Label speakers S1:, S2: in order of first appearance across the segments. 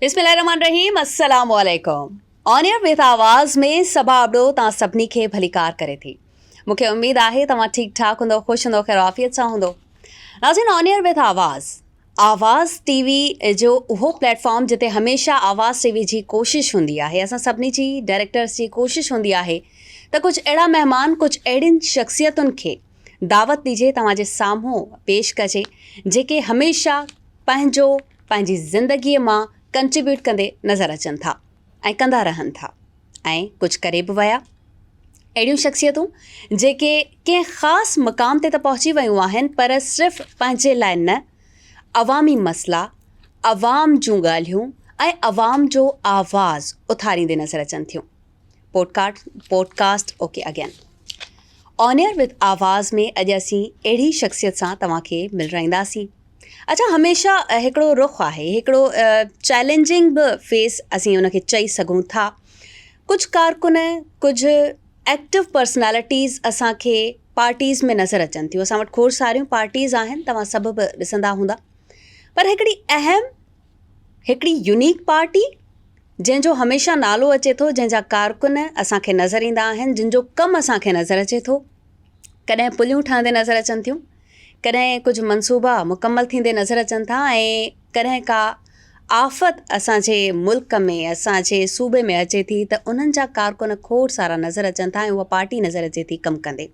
S1: बिस्मिल्लाहिर्रहमानिर्रहीम, अस्सलाम वालेकुम। ऑन एयर विथ आवाज़ में सबा अबड़ो तव्हां सभिनी खे भलीकार करे थी। मूंखे उमेद आहे तव्हां ठीकु ठाक हूंदो, ख़ुशि हूंदो, ख़ैर आफ़ियत सां हूंदो। नाज़रीन, ऑन एयर विथ आवाज़ टीवी जो उहो प्लेटफॉर्म जिते हमेशह आवाज़ टीवी जी कोशिशि हूंदी आहे, असां सभिनी जी डायरेक्टर्स जी कोशिशि हूंदी आहे त कुझु अहिड़ा महिमान, कुझु अहिड़ियुनि शख़्सियतुनि खे दावत ॾिजे, तव्हांजे साम्हूं पेश कजे, जेके हमेशह पंहिंजी ज़िंदगीअ मां कंट्रीब्यूट कंदे नज़र अचनि था ऐं कंदा रहनि था ऐं कुझु करे बि विया। अहिड़ियूं शख़्सियतूं जेके कंहिं ख़ासि मुक़ाम ते त पहुची वियूं आहिनि, पर सिर्फ़ु पंहिंजे लाइ न, अवामी मसइला, अवाम जूं ॻाल्हियूं ऐं अवाम जो आवाज़ु उथारींदे नज़र अचनि थियूं। Podcast okay again on air with आवाज़ में अॼु असीं अहिड़ी शख़्सियत सां तव्हांखे मिलराईंदासीं। अच्छा, हमेशह हिकिड़ो रुख़ आहे, हिकिड़ो चैलेंजिंग बि फेस असीं उनखे चई सघूं था। कुझु कारकुन, कुझु एक्टिव पर्सनैलिटीज़ असांखे पार्टीज़ में नज़र अचनि थियूं। असां वटि खोड़ सारियूं पार्टीज़ आहिनि, तव्हां सभु बि ॾिसंदा हूंदा, पर हिकिड़ी अहम, हिकिड़ी यूनिक पार्टी जंहिंजो हमेशह नालो अचे थो, जंहिंजा कारकुन असांखे नज़र ईंदा आहिनि, जिन जो कमु असांखे नज़र अचे थो। कॾहिं पुलियूं ठहंदे नज़र अचनि थियूं, कॾहिं कुझु मनसूबा मुकमल थींदे नज़र अचनि था, ऐं कॾहिं का आफ़त असांजे मुल्क में, असांजे सूबे में अचे थी त उन्हनि जा कारकुन खोड़ सारा नज़र अचनि था ऐं उहा पार्टी नज़र अचे थी कमु कंदे।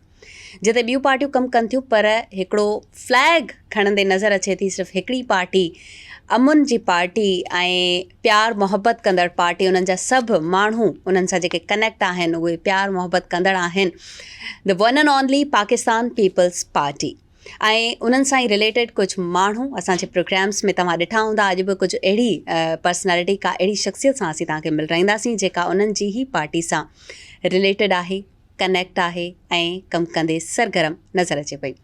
S1: जिते ॿियूं पार्टियूं कमु कनि थियूं, पर हिकिड़ो फ्लैग खणंदे नज़र अचे थी सिर्फ़ु हिकिड़ी पार्टी, अमुन जी पार्टी ऐं प्यार मोहबत कंदड़ पार्टी। उन्हनि जा सभु माण्हू, उन्हनि सां जेके कनेक्ट आहिनि, उहे प्यार मोहबत कंदड़ आहिनि। The one and only Pakistan Peoples Party. ऐं उन्हनि सां ई रिलेटेड कुझु माण्हू असांजे प्रोग्राम्स में तव्हां ॾिठा हूंदा। अॼु बि कुझु अहिड़ी पर्सनैलिटी, का अहिड़ी शख़्सियत सां असीं तव्हांखे मिलराईंदासीं जेका उन्हनि जी ई पार्टी सां रिलेटेड आहे, कनेक्ट आहे ऐं कमु कंदे सरगर्म नज़र अचे पई।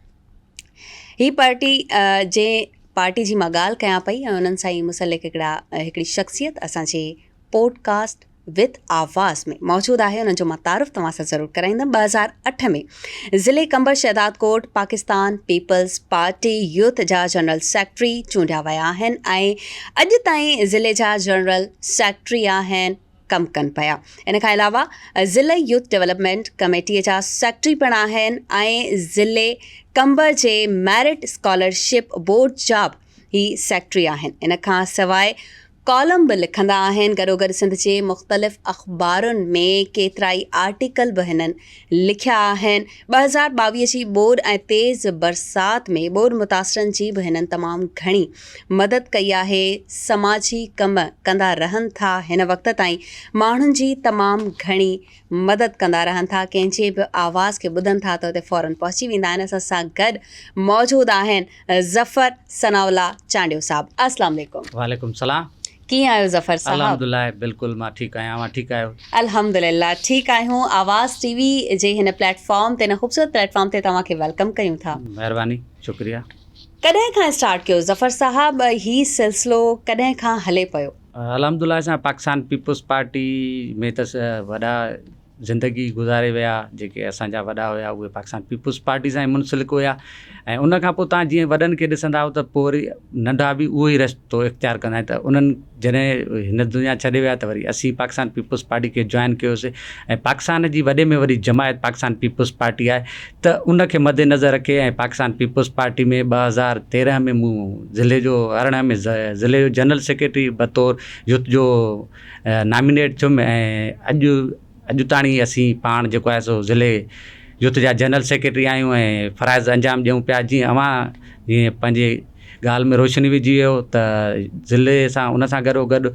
S1: ही पार्टी, जंहिं पार्टी जी मां ॻाल्हि कयां पई ऐं उन्हनि सां ई मुसलिक हिकिड़ी शख़्सियत असांजे पॉडकास्ट विथ आवाज़ में मौजूदु आहे। उन्हनि जो मां तारुफ़ तव्हां सां ज़रूरु कराईंदमि। 2008 में ज़िले कंबर शहदाद कोट पाकिस्तान पीपल्स पार्टी यूथ जा जनरल सेक्रेटरी चूंडिया विया आहिनि ऐं अॼु ताईं ज़िले जा जनरल सेक्रेटरी आहिनि, कमु कनि पिया। इन खां अलावा ज़िले यूथ डेवलपमेंट कमेटीअ जा सेक्रेटरी पिणु आहिनि ऐं ज़िले कंबर जे मैरिट स्कॉलरशिप बोर्ड जा बि ही सेक्रेटरी आहिनि। इन खां सवाइ कॉलम बि लिखंदा आहिनि। गॾोगॾु सिंध जे मुख़्तलिफ़ अख़बारुनि में केतिरा ई आर्टिकल बि हिननि लिखिया आहिनि। 2022 जी ॿोॾि ऐं तेज़ बरसाति में ॿोॾि मुतासिरनि जी बि हिननि तमामु घणी मदद कई आहे। समाजी कम कंदा रहनि था, हिन वक़्त ताईं माण्हुनि जी तमामु घणी मदद कंदा रहनि था। कंहिंजे बि आवाज़ खे ॿुधनि था त उते फ़ौरन पहुची वेंदा आहिनि। असां सां गॾु मौजूदु आहिनि ज़फ़र सनाउल्ला चांडियो साहब। अस्सलाम वालेकुम।
S2: वालेकुम सलाम।
S1: कीअं आहियो ज़फ़र साहब?
S2: अल्हम्दुलिल्लाह, बिल्कुलु मां ठीकु आहियां। मां ठीकु आहियो?
S1: अल्हम्दुलिल्लाह ठीकु आहियूं। आवाज़ टीवी जे हिन प्लेटफॉर्म ते, हिन ख़ूबसूरत प्लेटफॉर्म ते तव्हांखे वेलकम कयूं था।
S2: महिरबानी, शुक्रिया।
S1: कॾहिं खां स्टार्ट कयो ज़फ़र साहब ही सिलसिलो, कॾहिं खां हले पियो?
S2: अल्हम्दुलिल्लाह, असां पाकिस्तान पीपल्स पार्टी में त वॾा ज़िंदगी गुज़ारे विया। जेके असांजा वॾा हुया उहे पाकिस्तान पीपल्स पार्टी सां ई मुंसलिक हुया ऐं उन खां पोइ तव्हां जीअं वॾनि खे ॾिसंदा त पोइ वरी नंढा बि उहो ई रस्तो इख़्तियार कंदा आहिनि। त उन्हनि जॾहिं हिन दुनिया छॾे विया त वरी असीं पाकिस्तान पीपल्स पार्टी खे जॉइन कयोसीं ऐं पाकिस्तान जी वॾे में वॾी जमायत पाकिस्तान पीपल्स पार्टी आहे। त उनखे मद्देनज़र रखे ऐं पाकिस्तान पीपल्स पार्टी में 2013 में मूं ज़िले जो, 18 में ज़िले जो जनरल सेक्रेटरी बतौर यूथ जो नॉमिनेट थियुमि ऐं अॼु ताणी असीं पाण जेको आहे सो ज़िले यूथ जा जनरल सेक्रेटरी आहियूं ऐं फ़राइज़ अंजाम ॾियूं पिया। जीअं जीअं पंहिंजे ॻाल्हि में रोशनी विझी वियो त ज़िले सां उन सां गॾोगॾु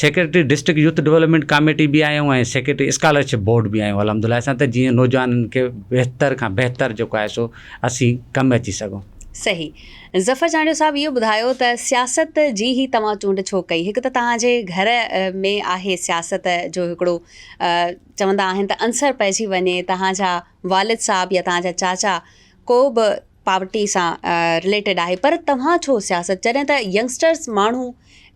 S2: secretary district youth development committee बि आहियूं ऐं सेक्रेटरी स्कॉलरशिप बोर्ड बि आहियूं अल्हम्दुलिल्लाह सां, त जीअं नौजवाननि खे बहितर खां बहितर जेको आहे सो असीं कमु अची सघूं।
S1: सही। ज़फ़र चांडियो साहब, इहो ॿुधायो त सियासत जी ई तव्हां चूंड छो कई? हिकु त तव्हांजे घर में आहे सियासत जो हिकिड़ो चवंदा आहिनि त अंसर पइजी वञे, तव्हांजा वालिद साहब या तव्हांजा चाचा को बि पार्टी सां रिलेटेड आहे, पर तव्हां छो सियासत? जॾहिं त यंगस्टर्स माण्हू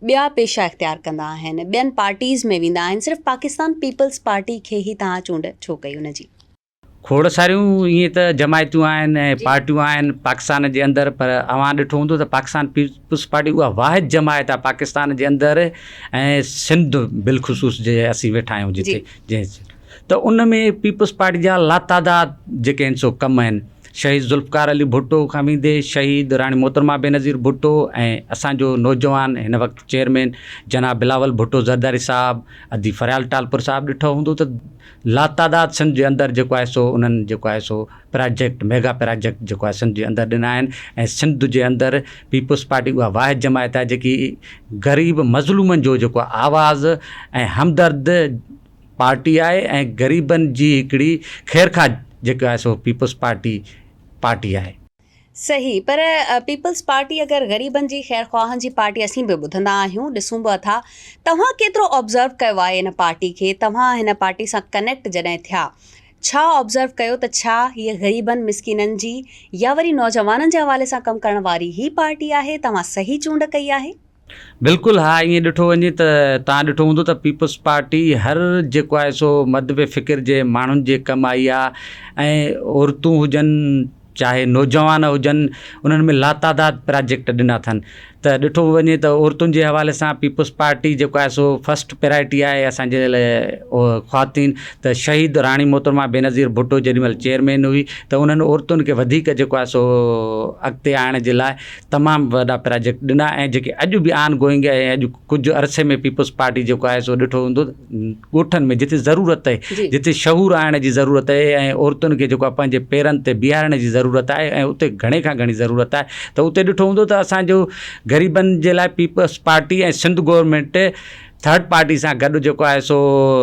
S1: ॿिया पेशा इख़्तियार कंदा आहिनि, ॿियनि पार्टीज़ में वेंदा आहिनि, सिर्फ़ु पाकिस्तान पीपल्स पार्टी खे ई तव्हां चूंड छो कई उनजी?
S2: खोड़ सारियूं ईअं त जमायतूं आहिनि ऐं पार्टियूं आहिनि पाकिस्तान जे अंदरि, पर अवां ॾिठो हूंदो त पाकिस्तान पीपुल्स पार्टी उहा वाहिद जमायत आहे पाकिस्तान जे अंदरि ऐं सिंध बिलख़ुसूस जे असीं वेठा आहियूं जिते जंहिं त उन में पीपुल्स पार्टी जा लातादाद जेके आहिनि सो कम आहिनि। शहीद ज़ुल्फ़कार अली भुट्टो खां वेंदे शहीद राणी मोहतरमा बेनज़ीर भुट्टो ऐं असांजो नौजवान हिन वक़्तु चेयरमैन जनाब बिलावल भुट्टो ज़रदारी साहब, अदी फरियाल टालपुर साहब, ॾिठो हूंदो त लातादाद सिंध जे अंदरि जेको आहे सो उन्हनि जेको आहे सो प्रोजेक्ट मेगा प्रोजेक्ट जेको आहे सिंध जे अंदरि ॾिना आहिनि ऐं सिंध जे अंदरि पीपुल्स पार्टी उहा वाहिद जमायत आहे जेकी ग़रीब मज़लूमनि जो जेको आहे आवाज़ ऐं हमदर्द पार्टी आहे ऐं ग़रीबनि जी हिकिड़ी ख़ैरख़्वाह जेको आहे सो पीपुल्स पार्टी आहे।
S1: सही, पर पीपल्स पार्टी अगरि ग़रीबनि जी ख़ैरख़्वाहनि जी पार्टी असीं बि ॿुधंदा आहियूं, ॾिसूं बि था। तव्हां केतिरो ऑब्ज़र्व कयो आहे हिन पार्टी खे? तव्हां हिन पार्टी सां कनेक्ट जॾहिं थिया, छा ऑब्ज़र्व कयो त छा हीअ ग़रीबनि मिसकिननि जी या वरी नौजवाननि जे हवाले सां कमु करण वारी ही पार्टी आहे? तव्हां सही चूंड कई आहे?
S2: बिल्कुलु हा, ईअं ॾिठो वञे त तव्हां ॾिठो हूंदो त पीपुल्स पार्टी हर जेको आहे सो मदबे फ़िकिर जे माण्हुनि जे कमु आई आहे ऐं औरतूं हुजनि चाहे नौजवान हुजनि, उन्हनि में लातादाद प्रोजेक्ट ॾिना अथनि। त ॾिठो वञे त औरतुनि जे हवाले सां पीपुल्स पार्टी जेको आहे सो फस्ट प्रायोरिटी आहे असांजे लाइ ख़्वातीन। त शहीद राणी मोहतरमा बेनज़ीर भुट्टो जेॾीमहिल चेयरमैन हुई त उन्हनि औरतुनि खे वधीक जेको आहे सो अॻिते आणण जे लाइ तमामु वॾा प्रोजेक्ट ॾिना ऐं जेके अॼु बि आन गोइंग आहे। अॼु कुझु अरसे में पीपुल्स पार्टी जेको आहे सो ॾिठो हूंदो ॻोठनि में जिते ज़रूरत आहे, जिते शहूर आणण जी ज़रूरत आहे ऐं औरतुनि खे जेको आहे पंहिंजे पेरनि ते बीहारण जी ज़रूरत आहे ऐं उते घणे खां घणी ज़रूरत आहे, त उते ॾिठो हूंदो त असांजो ग़रीबनि जे लाइ पीपुल्स पार्टी ऐं सिंध गवर्नमेंट थर्ड पार्टी सां गॾु जेको आहे सो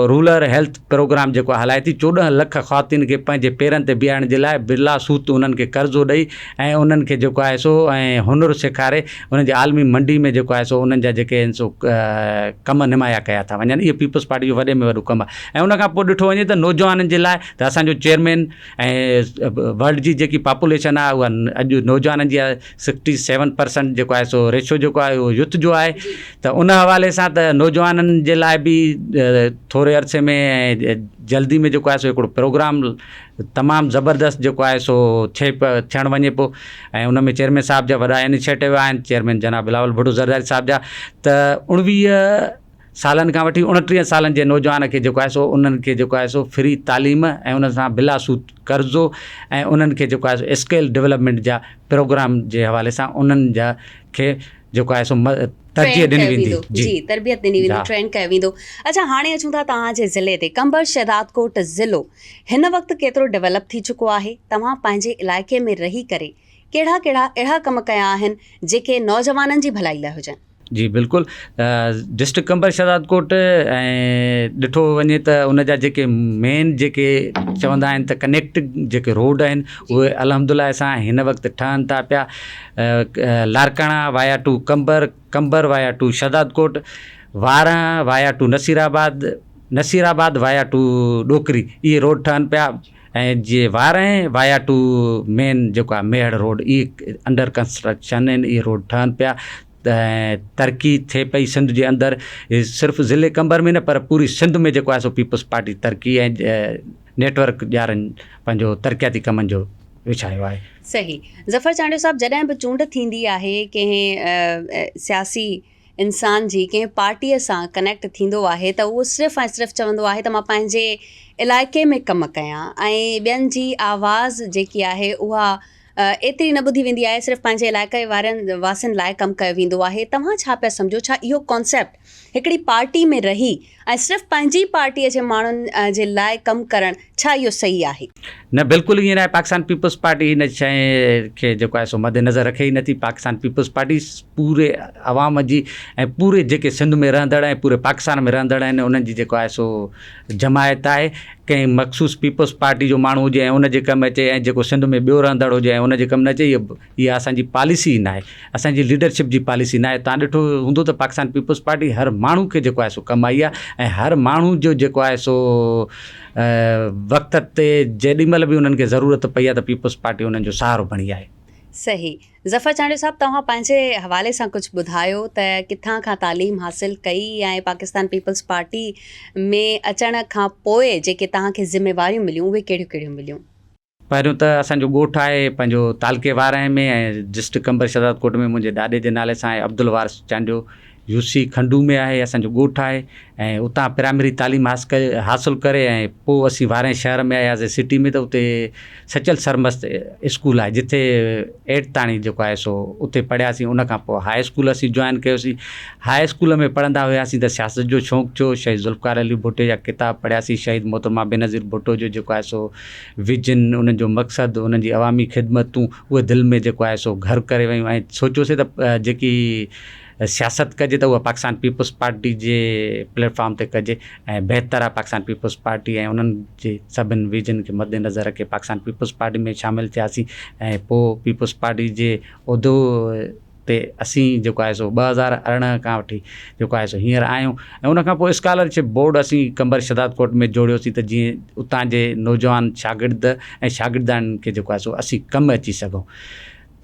S2: रूरल हेल्थ प्रोग्राम जेको हलाए थी। 14 लख ख़्वातीन खे पंहिंजे पेरनि ते बीहारण जे लाइ बिरला सूत उन्हनि खे कर्ज़ो ॾेई ऐं उन्हनि खे जेको आहे सो ऐं हुनुर सेखारे उन्हनि जे आलमी मंडी में जेको आहे सो उन्हनि जा जेके आहिनि सो कम निमाया कया था वञनि। इहो पीपुल्स पार्टी जो वॾे में वॾो कमु आहे। ऐं उनखां पोइ ॾिठो वञे त नौजवाननि जे लाइ त असांजो चेयरमैन ऐं वर्ल्ड जी जेकी पॉपुलेशन आहे उहा अॼु नौजवाननि जी आहे 67% जेको आहे सो रेशो जेको आहे उहो यूथ जो आहे। त उन हवाले सां त नौजवाननि जे लाइ बि थोरे अरसे में ऐं जल्दी में जेको आहे सो हिकिड़ो प्रोग्राम तमामु ज़बरदस्त जेको आहे सो थियणु वञे पियो ऐं उन में चेयरमैन साहिब जा वॾा इनिशिएटिव आहिनि, चेयरमैन जनाब बिलावल भुट्टो ज़रदारी साहिब जा। त 19 सालनि खां वठी 29 सालनि जे नौजवान खे जेको आहे सो उन्हनि खे जेको आहे सो फ्री तालीम ऐं उन सां बिला सूद कर्ज़ो ऐं उन्हनि खे जेको आहे सो स्किल डेवलपमेंट जा प्रोग्राम जे हवाले सां उन्हनि जा खे जेको आहे सो तरबियत ॾिनी वेंदी।
S1: जी, तरबियत ॾिनी वेंदी, ट्रेन कयो वेंदो। अच्छा, हाणे अचूं था तव्हांजे ज़िले ते। कंबर शहदादकोट ज़िलो हिन वक़्तु केतिरो डेवलप थी चुको आहे? तव्हां पंहिंजे इलाइक़े में रही करे कहिड़ा कहिड़ा अहिड़ा कम कया आहिनि जेके नौजवाननि जी भलाई लाइ हुजनि?
S2: जी बिल्कुलु, डिस्ट्रिक्ट कंबर शहदादकोट ऐं ॾिठो वञे त उन जा जेके मेन जेके चवंदा आहिनि त कनेक्ट जेके रोड आहिनि उहे अल्हम्दुलिल्लाह सां हिन वक़्तु ठहनि था पिया। लारकाणा वाया टू कंबर, कंबर वाया टू शहदादकोट, वारा via to Naseerabad, Naseerabad via to Dokri, इहे रोड ठहनि पिया। ऐं जीअं वारें वाया टू मेन जेको आहे मेहड़ रोड, इहे अंडर कंस्ट्रक्शन आहिनि, इहे रोड ठहनि पिया। तरक़ी थिए पई सिंध जे अंदरि, सिर्फ़ु ज़िले कंबर में न पर पूरी सिंध में जेको आहे सो पीपुल्स पार्टी तरक़ी ऐं नेटवर्क ॼाणनि पंहिंजो तरक़ियाती कमनि जो विछायो आहे।
S1: सही। ज़फ़र चांडियो साहब, जॾहिं बि चूंड थींदी आहे कंहिं सियासी इंसान जी, कंहिं पार्टीअ सां कनेक्ट थींदो आहे त उहो सिर्फ़ु ऐं सिर्फ़ु चवंदो आहे त मां पंहिंजे इलाइक़े में कमु कयां ऐं ॿियनि जी आवाज़ जेकी आहे उहा एतिरी न ॿुधी वेंदी आहे, सिर्फ़ु पंहिंजे इलाइक़े वारनि वासियुनि लाइ कमु कयो वेंदो आहे। तव्हां छा पिया सम्झो, छा इहो कॉन्सेप्ट हिकिड़ी पार्टी में रही ऐं सिर्फ़ु पंहिंजी पार्टीअ जे माण्हुनि जे लाइ कमु करणु, छा इहो सही आहे?
S2: न, बिल्कुलु ईअं न आहे। पाकिस्तान पीपुल्स पार्टी हिन शइ खे जेको आहे सो मद्देनज़र रखे ई नथी। पाकिस्तान पीपुल्स पार्टी पूरे आवाम जी ऐं पूरे जेके सिंध में रहंदड़ ऐं पूरे पाकिस्तान में रहंदड़ आहिनि उन्हनि जी जेको आहे सो जमायत आहे। कंहिं मख़सूस पीपुल्स पार्टी जो माण्हू हुजे ऐं उनजे कमु अचे ऐं जेको सिंध में ॿियो रहंदड़ हुजे ऐं उनजे कमु न अचे, इहा असांजी पॉलिसी न आहे, असांजी लीडरशिप जी पॉलिसी न आहे। तव्हां ॾिठो हूंदो त पाकिस्तान पीपुल्स पार्टी हर माण्हू खे जेको आहे सो कमु आई आहे ऐं हर माण्हू जो जेको आहे सो वक़्त ते जेॾीमहिल बि उन्हनि खे ज़रूरत पई आहे त पीपुल्स पार्टी उन्हनि जो सहारो बणी आहे।
S1: सही। ज़फ़र चांडियो साहब, तव्हां पंहिंजे हवाले सां कुझु ॿुधायो त किथां खां तालीम हासिलु कई ऐं पाकिस्तान पीपुल्स पार्टी में अचण खां पोइ जेके तव्हांखे ज़िम्मेवारियूं मिलियूं उहे कहिड़ियूं कहिड़ियूं मिलियूं?
S2: पहिरियों त असांजो ॻोठु आहे पंहिंजो तालके वाराए में ऐं डिस्ट्रिक्ट कंबर शहदादकोट में मुंहिंजे ॾाॾे जे नाले सां आहे अब्दुल वारिस चांडियो यूसी खंडू में आहे असांजो ॻोठु आहे ऐं उतां प्राइमरी तालीम हासिलु करे ऐं पोइ असीं वारे शहर में आयासीं सिटी में त उते सचल सरमस्त स्कूल आहे जिथे 8th ताणी जेको आहे सो उते पढ़ियासीं। उनखां पोइ हाई स्कूल असीं जॉइन कयोसीं। हाई स्कूल में पढ़ंदा हुआसीं त सियासत जो शौक़ु थियो। शहीद ज़ुल्फ़िकार अली भुट्टो जा किताब पढ़ियासीं। शहीद मोहतरमा बेनज़ीर भुट्टो जो जेको आहे सो विजन, उन्हनि जो मक़सदु, उन्हनि जी अवामी ख़िदमतूं उहे दिलि में जेको आहे सो घर करे वियूं ऐं सोचियोसीं त जेकी सियासत कजे त उहा पाकिस्तान पीपल्स पार्टी जे प्लेटफॉर्म ते कजे ऐं बहितर आहे पाकिस्तान पीपल्स पार्टी ऐं उन्हनि जे सभिनि विजन खे मद्देनज़र रखे पाकिस्तान पीपल्स पार्टी में शामिलु थियासीं ऐं पोइ पीपल्स पार्टी जे उहिदो ते असीं जेको आहे सो 2018 खां वठी जेको आहे सो हींअर आहियूं। ऐं उनखां पोइ स्कॉलरशिप बोर्ड असीं कंबर शहदादकोट में जोड़ियोसीं त जीअं उतां जे नौजवान शागिर्द ऐं शागिर्दान खे जेको आहे सो असीं कमु अची सघूं।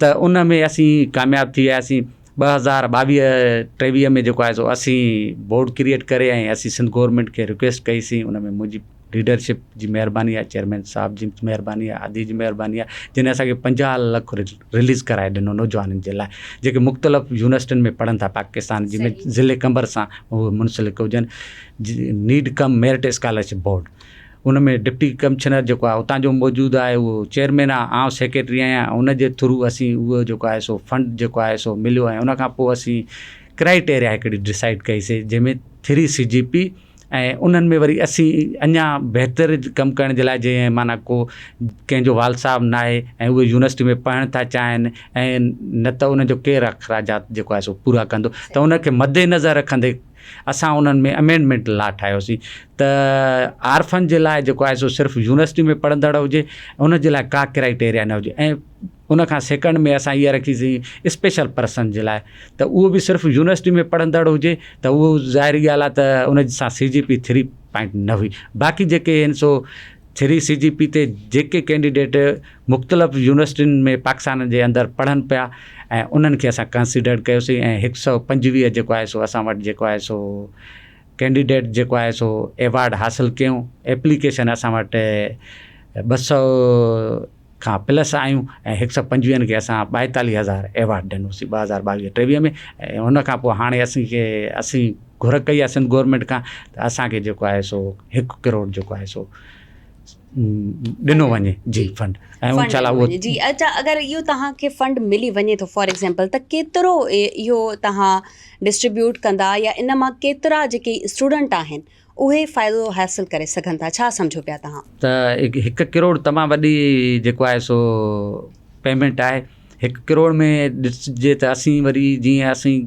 S2: त उन में असीं कामयाबु थी वियासीं। 2022-23 में जेको आहे सो असीं बोर्ड क्रिएट करे ऐं असीं सिंध गवर्नमेंट खे रिक्वेस्ट कईसीं। उन में मुंहिंजी लीडरशिप जी महिरबानी आहे, चेयरमैन साहब जी महिरबानी आहे, आदि जी महिरबानी आहे जिन असांखे 50 लाख रिलीज़ कराए ॾिनो नौजवाननि जे लाइ जेके मुख़्तलिफ़ यूनिवर्सिटियुनि में पढ़नि था पाकिस्तान जी में ज़िले कंबर सां उहे मुंसलिक हुजनि। Need cum merit scholarship board उन में डिप्टी कमिश्नर जेको आहे उतां जो मौजूदु आहे, उहो चेयरमैन आहे, आउं सेक्रेटरी आहियां। उन जे थ्रू असीं उहो जेको आहे सो फंड जेको आहे सो मिलियो ऐं उनखां पोइ असीं क्राइटेरिया हिकिड़ी डिसाइड कईसीं जंहिंमें 3 CGP ऐं उन्हनि में वरी असीं अञा बहितर कमु करण जे लाइ जीअं माना को कंहिंजो वाल साहब न आहे ऐं उहे यूनिवर्सिटी में पढ़णु था चाहिनि ऐं न त उन्हनि जो केरु अख़राजात जेको आहे सो पूरा कंदो त उनखे मद्देनज़र रखंदे असां उन्हनि में अमेंडमेंट ला ठाहियोसीं त आर्फन जे लाइ जेको आहे सो सिर्फ़ु यूनिवर्सिटी में पढ़ंदड़ हुजे, उन जे लाइ का क्राइटेरिया न हुजे। ऐं उनखां सेकेंड में असां इहा रखीसीं स्पेशल पर्सन जे लाइ त उहो बि सिर्फ़ु यूनिवर्सिटी में पढ़ंदड़ हुजे त उहो ज़ाहिरी ॻाल्हि आहे त उन सां CGP 3 न हुई। बाक़ी जेके आहिनि सो 3 CGP ते जेके कैंडिडेट मुख़्तलिफ़ यूनिवर्सिटियुनि में पाकिस्तान जे अंदरि पढ़नि पिया ऐं उन्हनि खे असां कंसिडर कयोसीं ऐं 125 जेको आहे सो असां वटि जेको आहे सो कैंडिडेट जेको आहे सो एवार्ड हासिलु कयूं। एप्लीकेशन असां वटि 200 खां प्लस आहियूं ऐं 125 खे असां 42,000 एवार्ड ॾिनोसीं 2022-23 में। ऐं उनखां पोइ हाणे असीं घुर कई आहे सिंध गवर्नमेंट खां त असांखे जेको आहे सो 1 करोड़ जेको आहे सो ॾिनो वञे जी फंड ऐं इंशाल्लाह उहो
S1: जी। अच्छा, अगरि इहो तव्हांखे फंड मिली वञे थो फॉर एग्ज़ाम्पल त केतिरो इहो तव्हां डिस्ट्रीब्यूट कंदा या इन मां केतिरा जेके स्टूडेंट आहिनि उहे फ़ाइदो हासिलु करे सघनि था, छा सम्झो पिया तव्हां?
S2: त 1 करोड़ तमामु वॾी जेको आहे सो पेमेंट आहे। 1 करोड़ में ॾिसजे त असीं वरी जीअं असीं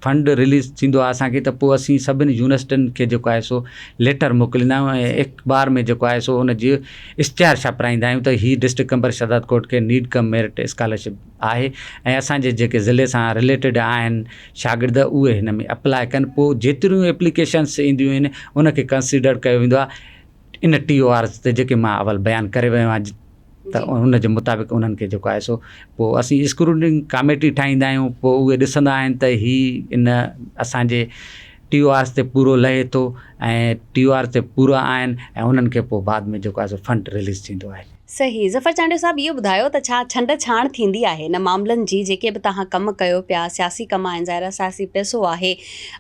S2: फंड रिलीज़ थींदो आहे असांखे त पोइ असीं सभिनी यूनिवर्सिटियुनि खे जेको आहे सो लेटर मोकिलींदा आहियूं ऐं अख़बार में जेको आहे सो उन जी इश्तिहार छापराईंदा आहियूं त हीअ डिस्ट्रिक्ट कंबर शहदादकोट खे नीड कम मेरिट स्कॉलरशिप आहे ऐं असांजे जेके ज़िले सां रिलेटेड आहिनि शागिर्द उहे हिन में अप्लाई कनि। पोइ जेतिरियूं एप्लीकेशन्स ईंदियूं आहिनि उनखे कंसिडर कयो वेंदो आहे इन TORs ते जेके मां अवल बयानु करे वियो आहियां त उन जे मुताबिक़ उन्हनि खे जेको आहे सो पोइ असीं स्क्रूटनिंग कमेटी ठाहींदा आहियूं। पोइ उहे ॾिसंदा आहिनि त हीअ इन असांजे TORs ते पूरो लहे थो ऐं TOR ते पूरा आहिनि ऐं उन्हनि खे पोइ बाद में जेको आहे सो फंड रिलीज़ थींदो आहे।
S1: सही। ज़फ़र चांडियो साहब, इहो ॿुधायो त छा छंड छाण थींदी आहे इन मामलनि जी जेके बि तव्हां कमु कयो पिया, सियासी कमु आहिनि, ज़ाहिर सियासी पैसो आहे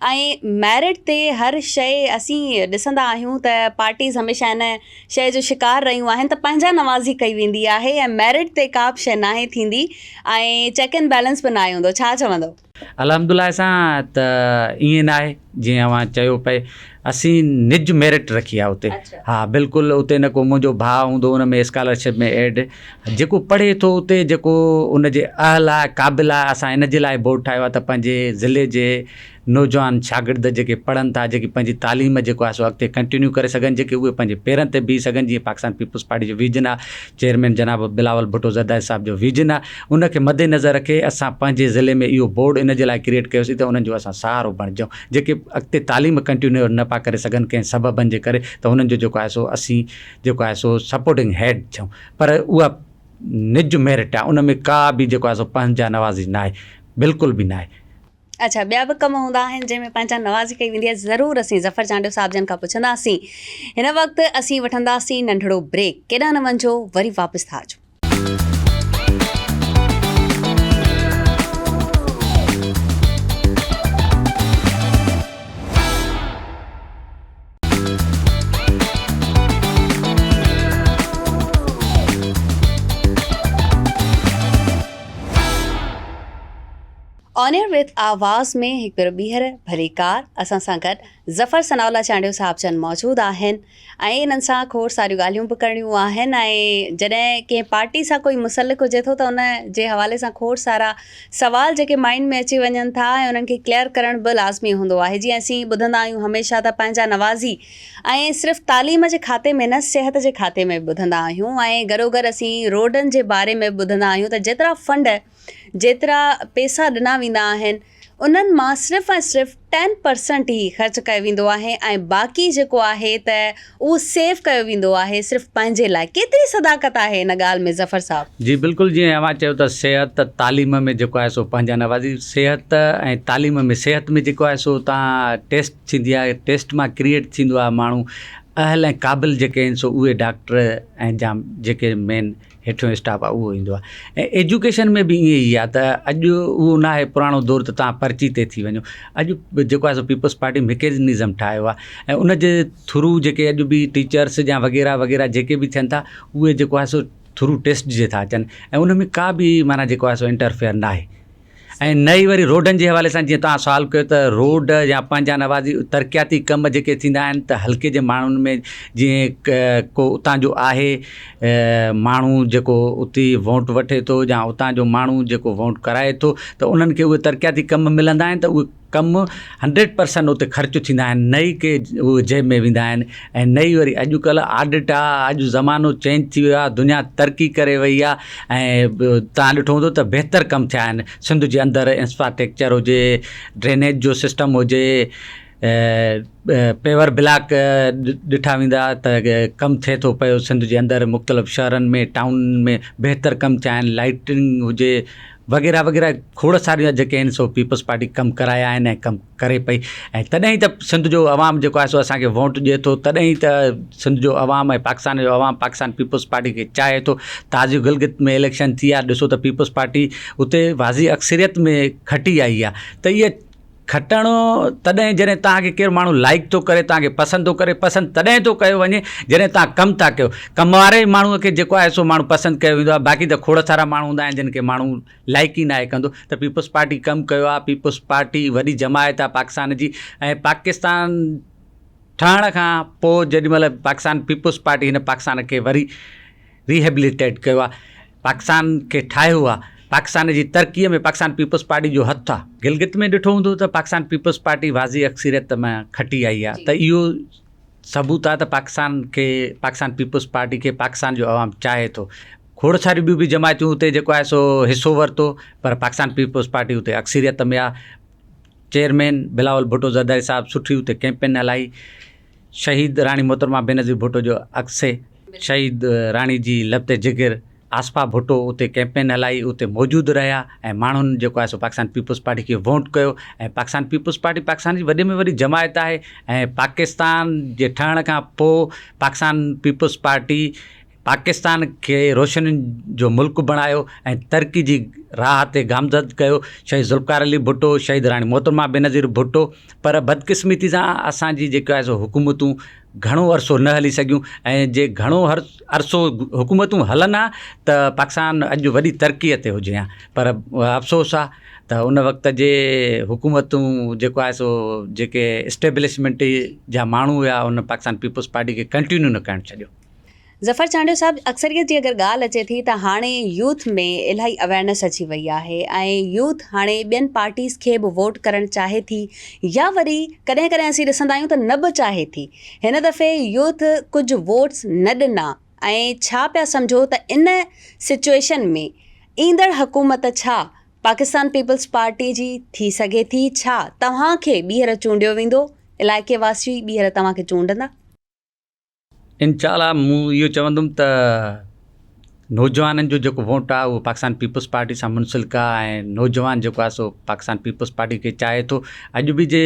S1: ऐं मैरिट ते हर शइ असीं ॾिसंदा आहियूं त पार्टीज़ हमेशह इन शइ जो शिकार रहियूं आहिनि त पंहिंजा नवाज़ी कई वेंदी आहे ऐं मैरिट ते का बि शइ नाहे थींदी ऐं चेक एंड बैलेंस बि न आहे हूंदो, छा चवंदो?
S2: अल्हम्दुलिल्लाह सां त ईअं न आहे जीअं अवां चयो पए असीं निज मेरिट रखी आहे उते। हा बिल्कुलु, उते न को मुंहिंजो भाउ हूंदो उन में स्कॉलरशिप में एड जेको पढ़े थो उते जेको उन जे अहल आहे क़ाबिल आहे असां इन जे लाइ बोर्ड ठाहियो आहे त पंहिंजे ज़िले जे नौजवान शागिर्द जेके पढ़नि था, जेकी पंहिंजी तालीम जेको आहे सो अॻिते कंटिन्यू करे सघनि, जेके उहे पंहिंजे पेरनि ते बीह सघनि। जीअं पाकिस्तान पीपल्स पार्टी जो विजन आहे, चेयरमैन जनाब बिलावल भुट्टो ज़रदारी साहब जो विजन आहे, उनखे मद्देनज़र रखे असां पंहिंजे ज़िले में इहो बोर्ड इन जे लाइ क्रिएट कयोसीं त उन्हनि जो असां सहारो बणिजूं। जेके अॻिते तालीम कंटिन्यू न पिया करे सघनि कंहिं सबबनि जे करे त उन्हनि जो जेको आहे सो असीं जेको आहे सो सपोर्टिंग हेड थियूं। पर उहा निज मेरिट आहे, उन में का बि जेको आहे सो पंहिंजा नवाज़ी न आहे, बिल्कुलु बि न आहे।
S1: अच्छा, ॿिया बि कम हूंदा आहिनि जंहिंमें पंहिंजा नवाज़ी कई वेंदी आहे। ज़रूरु असीं ज़फ़र चांडियो साहिब जन खां पुछंदासीं। हिन वक़्तु असीं वठंदासीं नंढिड़ो ब्रेक। केॾांहुं न वञिजो, वरी वापसि था अचो। ऑन एयर विथ आवाज़ में हिकु भेरो ॿीहर भलीकार असां सां गॾु ज़फ़र सनाउल्ला चांडियो साहिब जन मौजूदु आहिनि ऐं इन्हनि सां खोड़ सारियूं ॻाल्हियूं बि करणियूं आहिनि। ऐं जॾहिं कंहिं पार्टी सां कोई मुसलिक हुजे थो त उन जे हवाले सां खोड़ सारा सवाल जेके माइंड में अची वञनि था ऐं उन्हनि खे क्लियर करणु बि लाज़मी हूंदो आहे। जीअं असीं ॿुधंदा आहियूं हमेशह त पंहिंजा नवाज़ी ऐं सिर्फ़ु तालीम जे खाते में न, सिहत जे खाते में बि ॿुधंदा आहियूं ऐं गॾोगॾु असीं रोडनि जे बारे में बि ॿुधंदा आहियूं त जेतिरा फंड, जेतिरा पैसा ॾिना वेंदा आहिनि उन्हनि मां सिर्फ़ु ऐं सिर्फ़ु 10% ई ख़र्च कयो वेंदो आहे ऐं बाक़ी जेको आहे त उहो सेव कयो वेंदो आहे सिर्फ़ु पंहिंजे लाइ। केतिरी सदाकत आहे हिन ॻाल्हि में ज़फ़र साहिबु?
S2: जी बिल्कुलु, जीअं अव्हां चयो त सिहत तालीम में जेको आहे सो पंहिंजा नवाज़ी। सिहत ऐं तालीम में, सिहत में जेको आहे सो तव्हां टेस्ट थींदी आहे, टेस्ट मां क्रिएट थींदो आहे माण्हू। अहल ऐं क़ाबिल जेके आहिनि सो उहे डॉक्टर ऐं जाम जेके मेन हेठियों स्टाफ आहे उहो ईंदो आहे। ऐं एजुकेशन में बि ईअं ई आहे त अॼु उहो न आहे पुराणो दौरु त तव्हां पर्ची ते थी वञो। अॼु जेको आहे सो पीपल्स पार्टी मैकेनिज़म ठाहियो आहे ऐं उन जे थ्रू जेके अॼु बि टीचर्स या वग़ैरह वग़ैरह जेके बि थियनि था उहे जेको आहे सो थ्रू टेस्ट जे था अचनि ऐं उन में का बि माना जेको आहे सो इंटरफेयर न आहे। ऐं नई वरी रोडनि जे हवाले सां जीअं तव्हां सुवालु कयो त रोड या पंहिंजा नवाज़ी तरक़ियाती कम जेके थींदा आहिनि त हल्के जे माण्हुनि में, जीअं को उतां जो आहे माण्हू जेको उते वोट वठे थो या उतां जो माण्हू जेको वोट कराए थो त उन्हनि खे उहे तरक़ियाती कम मिलंदा आहिनि त उहे कम 100% उते ख़र्चु थींदा आहिनि, नई के उहे जेब में वेंदा आहिनि। ऐं नई वरी अॼुकल्ह ऑडिट आहे, अॼु ज़मानो चेंज थी वियो आहे, दुनिया तरक़ी करे वई आहे ऐं तव्हां ॾिठो हूंदो त बहितर कमु थिया आहिनि। सिंध जे अंदरि इंफ्रास्ट्रक्चर हुजे, ड्रेनेज जो सिस्टम हुजे, पेवर ब्लॉक ॾिठा वेंदा त कमु थिए थो पियो सिंध जे अंदरि मुख़्तलिफ़ शहरनि में, टाउन में बहितर कमु थिया आहिनि, लाइटिंग हुजे वग़ैरह वग़ैरह खोड़ सारियूं जेके आहिनि सो पीपल्स पार्टी कमु कराया आहिनि ऐं कमु करे पई। ऐं तॾहिं त सिंध जो अवाम जेको आहे सो असांखे वोट ॾिए थो, तॾहिं त सिंध जो अवाम ऐं पाकिस्तान जो अवाम पाकिस्तान पीपल्स पार्टी खे चाहे थो। ताज़ी गिलगित में इलेक्शन थी आहे, ॾिसो त पीपल्स पार्टी उते वाज़ी अक्सरियत में खटी आई आहे। त इहे खटणो तॾहिं जॾहिं तव्हांखे केरु माण्हू लाइक थो करे, तव्हांखे पसंदि थो करे, पसंदि तॾहिं थो कयो वञे जॾहिं तव्हां कमु था कयो। कम वारे माण्हूअ खे जेको आहे सो माण्हू पसंदि कयो वेंदो आहे। बाक़ी त खोड़ सारा माण्हू हूंदा आहिनि जिन खे माण्हू लाइक ई न आहे कंदो। त पीपल्स पार्टी कमु कयो आहे, पीपल्स पार्टी वॾी जमायत आहे पाकिस्तान जी। ऐं पाकिस्तान ठहण खां पोइ जेॾीमहिल पाकिस्तान पीपल्स पार्टी हिन पाकिस्तान खे वरी रिहेबिलिटेट कयो आहे, पाकिस्तान खे ठाहियो आहे, पाकिस्तान जी तरक़ीअ में पाकिस्तान पीपल्स पार्टी जो हथु आहे। गिलगित में ॾिठो हूंदो त पाकिस्तान पीपल्स पार्टी वाज़ी अक्सरियत में खटी आई आहे। त इहो सबूत आहे त पाकिस्तान पीपल्स पार्टी खे पाकिस्तान जो अवाम चाहे थो। खोड़ सारियूं ॿियूं बि जमायतूं हुते जेको आहे सो हिसो वरितो, पर पाकिस्तान पीपल्स पार्टी हुते अक्सरियत में आहे। चेयरमैन बिलावल भुट्टो ज़रदारी साहिबु सुठी हुते कैंपेन हलाई। शहीद राणी मोहतरमा बेनज़ीर भुट्टो जो अक्से, शहीद राणी जी लबते जिगर आसपा भुट्टो उते कैंपेन हलाई, उते मौजूदु रहिया ऐं माण्हुनि जेको आहे सो पाकिस्तान पीपल्स पार्टी खे वोट कयो। ऐं पाकिस्तान पीपल्स पार्टी पाकिस्तान जी वॾे में वॾी जमायत आहे। ऐं पाकिस्तान जे ठहण खां पोइ पाकिस्तान पीपल्स पार्टी पाकिस्तान खे रोशनियुनि जो मुल्क बणायो ऐं तरक़ी जी राह ते गामज़द कयो। शहीद ज़ुल्फ़िकार अली भुट्टो, शहीद राणी मोहतरमा बेनज़ीर भुट्टो। पर बदकिस्मती सां असांजी जेको आहे सो हुकूमतूं घणो अरसो न हली सघियूं ऐं जे घणो अरसो हुकूमतूं हलनि हा त पाकिस्तान अॼु वॾी तरक़ीअ ते हुजे हा। पर अफ़सोस आहे त उन वक़्त जे हुकूमतूं जेको आहे सो जेके इस्टेब्लिशमेंट जा माण्हू हुआ उन पाकिस्तान पीपल्स पार्टी खे कंटिन्यू न करणु छॾियो।
S1: ज़फ़र चांडियो साहिबु, अक्सरियत जी अगरि ॻाल्हि अचे थी त हाणे यूथ में इलाही अवेयरनेस अची वई आहे ऐं यूथ हाणे ॿियनि पार्टीज़ खे बि वोट करणु चाहे थी या वरी कॾहिं कॾहिं असीं ॾिसंदा आहियूं त न बि चाहे थी। हिन दफ़े यूथ कुझु वोट्स न ॾिना ऐं छा पिया सम्झो त इन सिचुएशन में ईंदड़ हुकूमत छा पाकिस्तान पीपल्स पार्टी जी थी सघे थी? छा तव्हांखे ॿीहर चूंडियो वेंदो? इलाइक़े वासी ॿीहर तव्हांखे चूंडंदा?
S2: इंशाअल्लाह मूं इहो चवंदुमि त नौजवाननि जो जेको वोट आहे उहो पाकिस्तान पीपल्स पार्टी सां मुंसलिक आहे ऐं नौजवान जेको आहे सो पाकिस्तान पीपल्स पार्टी खे चाहे थो। अॼु बि जे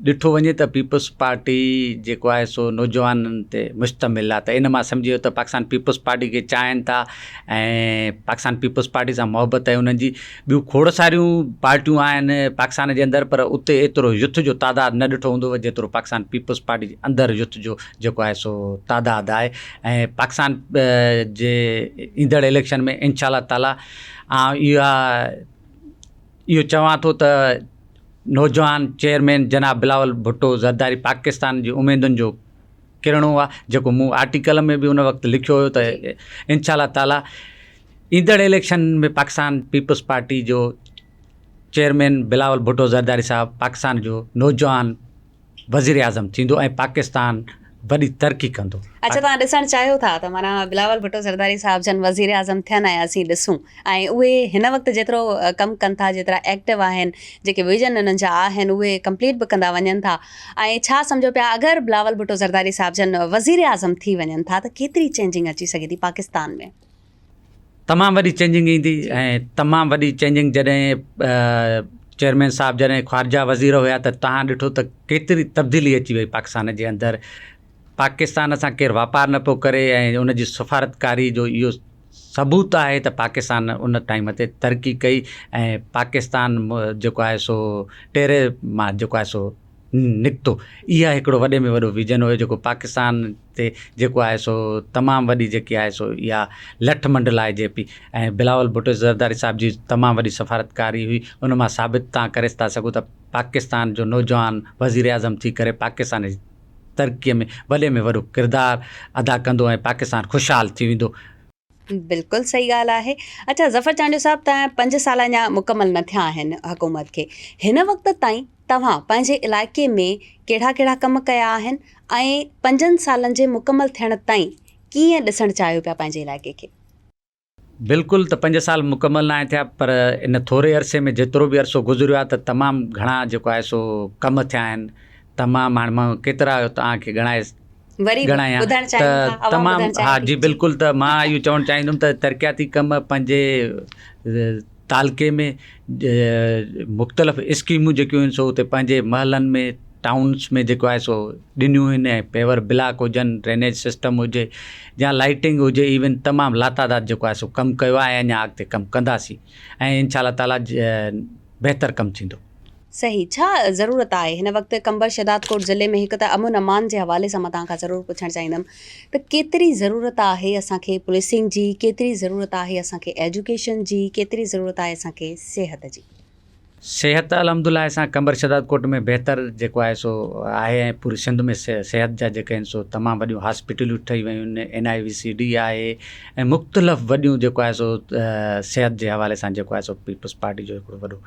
S2: ॾिठो वञे त पीपल्स पार्टी जेको आहे सो नौजवाननि ते मुश्तमिल आहे, त इन मां सम्झी वियो त पाकिस्तान पीपल्स पार्टी खे चाहिनि था ऐं पाकिस्तान पीपल्स पार्टी सां मुहबत आहे उन्हनि जी। ॿियूं खोड़ सारियूं पार्टियूं आहिनि पाकिस्तान जे अंदरि, पर उते एतिरो युथ जो तादादु न ॾिठो हूंदो जेतिरो पाकिस्तान पीपल्स पार्टी जे अंदरि युथ जो जेको आहे सो तादादु आहे। ऐं पाकिस्तान जे ईंदड़ इलेक्शन में इंशाअल्लाह ताला इहो चवां थो त नौजवान चेयरमैन जनाब बिलावल भुट्टो ज़रदारी पाकिस्तान जी उमेदुनि जो किरणो आहे, जेको मूं आर्टिकल में बि उन वक़्तु लिखियो हुयो त इंशाअल्लाह ताला ईंदड़ इलेक्शन में पाकिस्तान पीपल्स पार्टी जो चेयरमैन बिलावल भुट्टो ज़रदारी साहब पाकिस्तान जो नौजवान वज़ीर आज़म थींदो ऐं पाकिस्तान वॾी तरक़ी कंदो।
S1: अच्छा, तव्हां ॾिसणु चाहियो था त माना बिलावल भुट्टो ज़रदारी साहिब जन वज़ीर आज़म थियनि ऐं असीं ॾिसूं ऐं उहे हिन वक़्तु जेतिरो कमु कनि था, जेतिरा एक्टिव आहिनि, जेके विजन उन्हनि जा आहिनि उहे कंप्लीट बि कंदा वञनि था, ऐं छा सम्झो पिया अगरि बिलावल भुट्टो ज़रदारी साहिब जन वज़ीर आज़म थी वञनि था त केतिरी चेंजिंग अची सघे थी पाकिस्तान में?
S2: तमामु वॾी चेंजिंग ईंदी ऐं तमामु वॾी चेंजिंग जॾहिं चेयरमैन साहब जॾहिं ख़ारजा वज़ीर हुया त तव्हां ॾिठो त केतिरी तब्दीली अची वई पाकिस्तान जे अंदरि। पाकिस्तान सां केरु वापारु न पियो करे ऐं उनजी सफ़ारतकारी जो इहो सबूत आहे त पाकिस्तान उन टाइम ते तरक़ी कई ऐं पाकिस्तान जेको आहे सो टेरे मां जेको आहे सो निकितो। इहा हिकिड़ो वॾे में वॾो विजन हुयो जेको पाकिस्तान ते जेको आहे सो तमामु वॾी जेकी आहे सो इहा लठ मंडलाए जे पई ऐं बिलावल भुट्टो ज़रदारी साहिब जी तमामु वॾी सफ़ारतकारी हुई। उन मां साबित तव्हां करे था सघो त पाकिस्तान जो नौजवान वज़ीर आज़म थी करे पाकिस्तान जी तरक़ीअ में वॾे में वॾो किरदारु अदा कंदो ऐं पाकिस्तान ख़ुशहाल थी वेंदो।
S1: बिल्कुलु सही ॻाल्हि आहे। अच्छा, ज़फ़र चांडियो साहिबु, तव्हां 5 साल अञा मुकमल न थिया आहिनि हुकूमत खे, हिन वक़्त ताईं तव्हां पंहिंजे इलाइक़े में कहिड़ा कहिड़ा कम कया आहिनि ऐं 5 सालनि जे मुकमल थियण ताईं कीअं ॾिसणु चाहियो पिया पंहिंजे इलाइक़े खे?
S2: बिल्कुलु, त 5 साल मुकमल न थिया, पर इन थोरे अरसे में जेतिरो बि अरसो गुज़रियो आहे त तमामु घणा जेको आहे सो कम थिया आहिनि। तमामु हाणे मां केतिरा तव्हांखे ॻणायां त तमामु, हा जी बिल्कुलु। त मां इहो चवणु चाहींदुमि त तरक़ियाती कम पंहिंजे तालके में मुख़्तलिफ़ स्कीमूं जेकियूं आहिनि सो उते पंहिंजे महलनि में टाउन्स में जेको आहे सो ॾिनियूं आहिनि ऐं पेवर ब्लॉक हुजनि, ड्रेनेज सिस्टम हुजे या लाइटिंग हुजे, इवन तमामु लातादाद जेको आहे सो कमु कयो आहे ऐं अञा अॻिते कमु कंदासीं ऐं इंशाअल्लाह ताला बहितरु कमु थींदो।
S1: सही, छा ज़रूरत आहे हिन वक़्तु कंबर शहदादकोट ज़िले में? हिकु त अमन अमान जे हवाले सां मां तव्हांखां ज़रूरु पुछणु चाहींदमि त केतिरी ज़रूरत आहे असांखे पुलिसिंग जी, केतिरी ज़रूरत आहे असांखे एजुकेशन जी, केतिरी ज़रूरत आहे असांखे सिहत जी?
S2: सिहत अल्हम्दुलिल्लाह असां कंबर शहदादकोट में बहितरु जेको आहे सो आहे ऐं पूरी सिंध में सिहत जा जेके आहिनि सो तमामु वॾियूं हॉस्पिटलियूं ठही वियूं आहिनि, NIVCD आहे ऐं मुख़्तलिफ़ वॾियूं जेको आहे सो सिहत जे हवाले सां जेको आहे सो पीपल्स पार्टी जो हिकिड़ो वॾो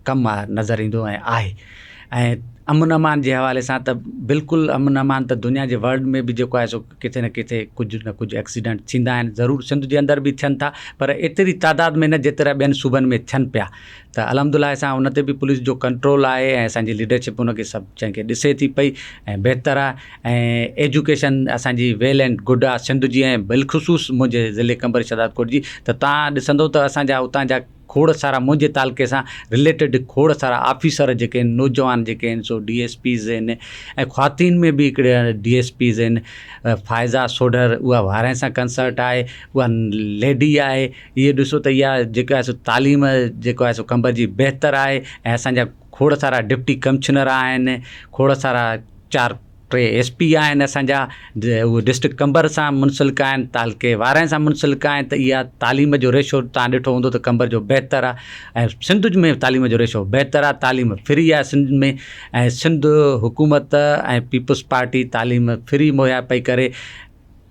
S2: कमु आहे, नज़र ईंदो ऐं अमन अमान जे हवाले सां त बिल्कुलु अमन अमान त दुनिया जे वर्ल्ड में बि जेको आहे सो किथे न किथे कुझु न कुझु एक्सीडेंट थींदा आहिनि। ज़रूरु सिंध जे अंदरि बि थियनि था, पर एतिरी तादाद में न जेतिरा ॿियनि सूबनि में थियनि पिया। त अल्हम्दुलिल्लाह असां उन ते बि पुलिस जो कंट्रोल आहे ऐं असांजी लीडरशिप उनखे सभु जंहिंखे ॾिसे थी पई ऐं बहितरु आहे ऐं एजुकेशन असांजी वेल एंड गुड आहे सिंध जी ऐं बिलख़ुसूस मुंहिंजे ज़िले कंबर शहदादकोट जी। त तव्हां ॾिसंदो त असांजा उतां जा खोड़ सारा मुंहिंजे तालके सां रिलेटेड खोड़ सारा ऑफिसर जेके आहिनि, नौजवान जेके आहिनि सो DSPs आहिनि ऐं ख़्वातीन में बि हिकिड़े DSPs आहिनि। फ़ाइज़ा सोढर, उहा वाराणसी सां कंसर्ट आहे, उहा लेडी आहे। इहे ॾिसो त इहा जेको आहे सो तालीम जेको आहे सो कंबर जी बहितरु आहे ऐं असांजा खोड़ सारा डिप्टी कमिश्नर आहिनि, खोड़ सारा 4-3 SP आहिनि असांजा, उहे डिस्ट्रिक्ट कंबर सां मुंसलिक आहिनि, तालके वाराणसी सां मुंसलिक आहिनि। त इहा तालीम जो रेशो तव्हां ॾिठो हूंदो त कंबर जो बहितरु आहे ऐं सिंध में तालीम जो रेशो बहितरु आहे। तालीम फ्री आहे सिंध में ऐं सिंध हुकूमत ऐं पीपल्स पार्टी तालीम फ्री मुहैया पई करे,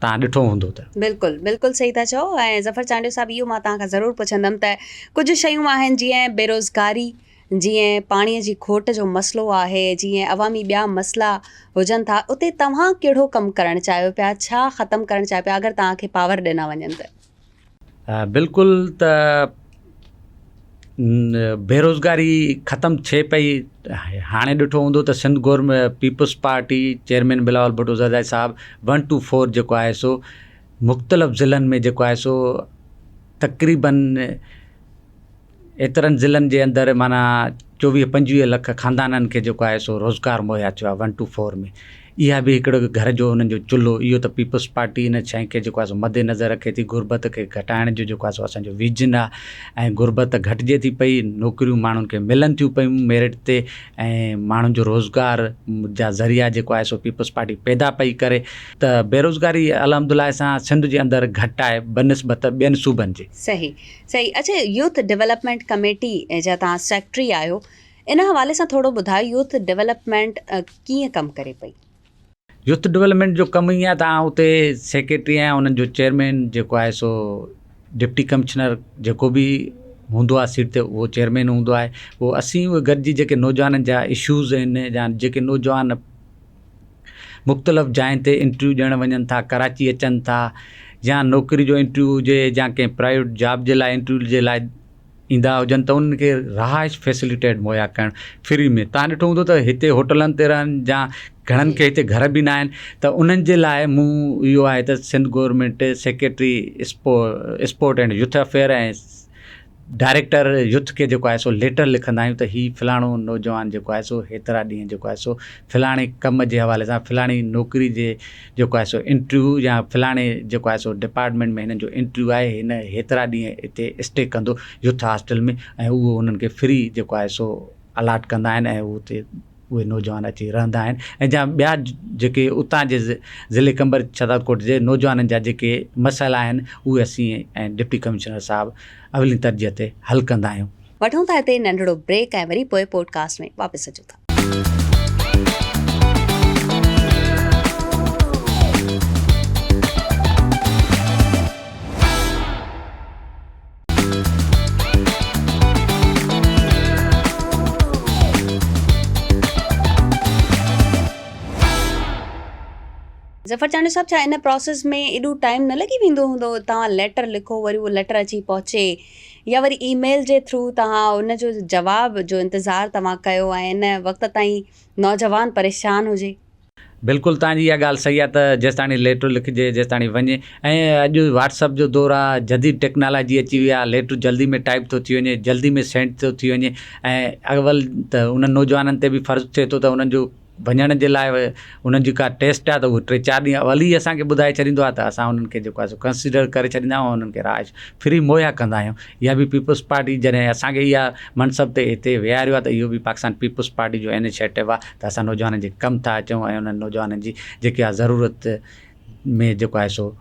S2: तव्हां ॾिठो हूंदो त।
S1: बिल्कुलु बिल्कुलु सही था चओ। ऐं ज़फ़र चांडियो साहिबु, इहो मां तव्हांखां ज़रूरु पुछंदमि त कुझु शयूं आहिनि जीअं बेरोज़गारी, जीअं पाणीअ जी खोट जो मसइलो आहे, जीअं अवामी ॿिया मसइला हुजनि था, उते तव्हां कहिड़ो कमु करणु चाहियो पिया, छा ख़तमु करणु चाहियो पिया अगरि तव्हांखे पावर ॾिना वञनि त?
S2: बिल्कुलु, त बेरोज़गारी ख़तमु थिए पई। हाणे ॾिठो हूंदो त सिंध गवर्नमेंट पीपल्स पार्टी चेयरमैन बिलावल भुट्टो ज़रदारी साहिबु 1 to 4 जेको आहे सो मुख़्तलिफ़ ज़िलनि में जेको आहे सो तक़रीबन एतिरनि ज़िलनि जे अंदरि माना 24-25 लख ख़ानदाननि खे जेको आहे सो रोज़गार मुहैया थियो आहे 1 to 4 में। इहा बि हिकिड़ो घर जो हुननि जो चुल्हो, इहो त पीपल्स पार्टी इन शइ खे जेको आहे सो मदे नज़र रखे थी। गुरबत खे घटाइण जो जेको आहे सो असांजो विजन आहे ऐं गुरबत घटिजे थी पई, नौकरियूं माण्हुनि खे मिलनि थियूं पियूं मेरिट ते ऐं माण्हुनि जो रोज़गार जा ज़रिया जेको आहे सो पीपल्स पार्टी पैदा पई करे। त बेरोज़गारी अलहमदिल्ला सां सिंध जे अंदरि घटि आहे बनिस्बत ॿियनि सूबनि जे।
S1: सही सही। अच्छा, यूथ डेवलपमेंट कमेटी जा तव्हां सेक्रेटरी आहियो, इन हवाले सां थोरो ॿुधायो यूथ डेवलपमेंट कीअं कमु करे पई?
S2: यूथ डेवलपमेंट जो कमु ईअं आहे, तव्हां हुते सेक्रेटरी आहियां, उन्हनि जो चेयरमैन जेको आहे सो डिप्टी कमिश्नर जेको बि हूंदो आहे सीट ते उहो चेयरमैन हूंदो आहे। पोइ असीं उहे गॾिजी जेके नौजवाननि जा इशूज़ आहिनि या जेके नौजवान मुख़्तलिफ़ जाइ ते इंटरव्यू ॾियणु वञनि था, कराची अचनि था या नौकिरी जो इंटरव्यू हुजे या कंहिं प्राइवेट जॉब जे लाइ इंटरव्यू जे लाइ ईंदा हुजनि त उन्हनि खे रहाइश फैसिलिटेट मुहैया करणु फ्री में। तव्हां ॾिठो हूंदो त हिते होटलनि ते रहनि या घणनि खे हिते घर बि न आहिनि, त उन्हनि जे लाइ मूं इहो आहे त Sindh government secretary sport and youth affair ऐं डायरेक्टर यूथ खे जेको आहे सो लेटर लिखंदा आहियूं त हीउ फलाणो नौजवान जेको आहे सो हेतिरा ॾींहं जेको आहे सो फलाणे कम जे हवाले सां फलाणी नौकिरी जे जेको आहे सो इंटरव्यू या फलाणे जेको आहे सो डिपार्टमेंट में हिननि जो इंटरव्यू आहे, हिन हेतिरा ॾींहं हिते स्टे कंदो यूथ हॉस्टल में ऐं उहो उन्हनि खे फ्री जेको आहे सो अलाट कंदा आहिनि ऐं उते उहे नौजवान अची रहंदा आहिनि। ऐं जा ॿिया जेके उतां जे ज़िले कंबर छतरकोट जे नौजवाननि जा जेके मसइला आहिनि उहे असीं ऐं डिप्टी कमिश्नर साहिबु अवली तरजीह ते हल कंदा आहियूं।
S1: वठूं था हिते नंढड़ो ब्रेक ऐं वरी पोइ पॉडकास्ट में वापसि अचूं था। ज़फ़र चांडी साहब, छा इन प्रोसेस में एॾो टाइम न लॻी वेंदो हूंदो? तव्हां लेटर लिखो, वरी उहो लेटर अची पहुचे, या वरी ईमेल जे थ्रू तव्हां उन जो जवाब जो इंतज़ारु तव्हां कयो ऐं इन वक़्त ताईं नौजवान परेशान हुजे?
S2: बिल्कुलु तव्हांजी इहा ॻाल्हि सही आहे त जेसि ताणी लेटर लिखिजे, जेसि ताणी वञे, ऐं अॼु व्हाट्सअप जो दौरु आहे, जदीद टेक्नोलॉजी अची वई आहे, लेटर जल्दी में टाइप थो थी वञे, जल्दी में सेंड थो थी वञे ऐं अवल त उन्हनि नौजवाननि ते बि फ़र्ज़ु थिए थो त उन्हनि जो वञण जे लाइ उन्हनि जी का टेस्ट आहे त उहो 3-4 ॾींहं अवल ई असांखे ॿुधाए छॾींदो आहे त असां उन्हनि खे जेको आहे सो कंसिडर करे छॾींदा आहियूं, उन्हनि खे राइश फ्री मुहैया कंदा आहियूं। इहा बि पीपल्स पार्टी जॾहिं असांखे इहा मनसब ते हिते विहारियो आहे त इहो बि पाकिस्तान पीपल्स पार्टी जो इनिशिएटिव आहे त असां नौजवाननि जे कमु था अचूं ऐं उन्हनि नौजवाननि जी जेकी आहे ज़रूरत में जेको आहे सो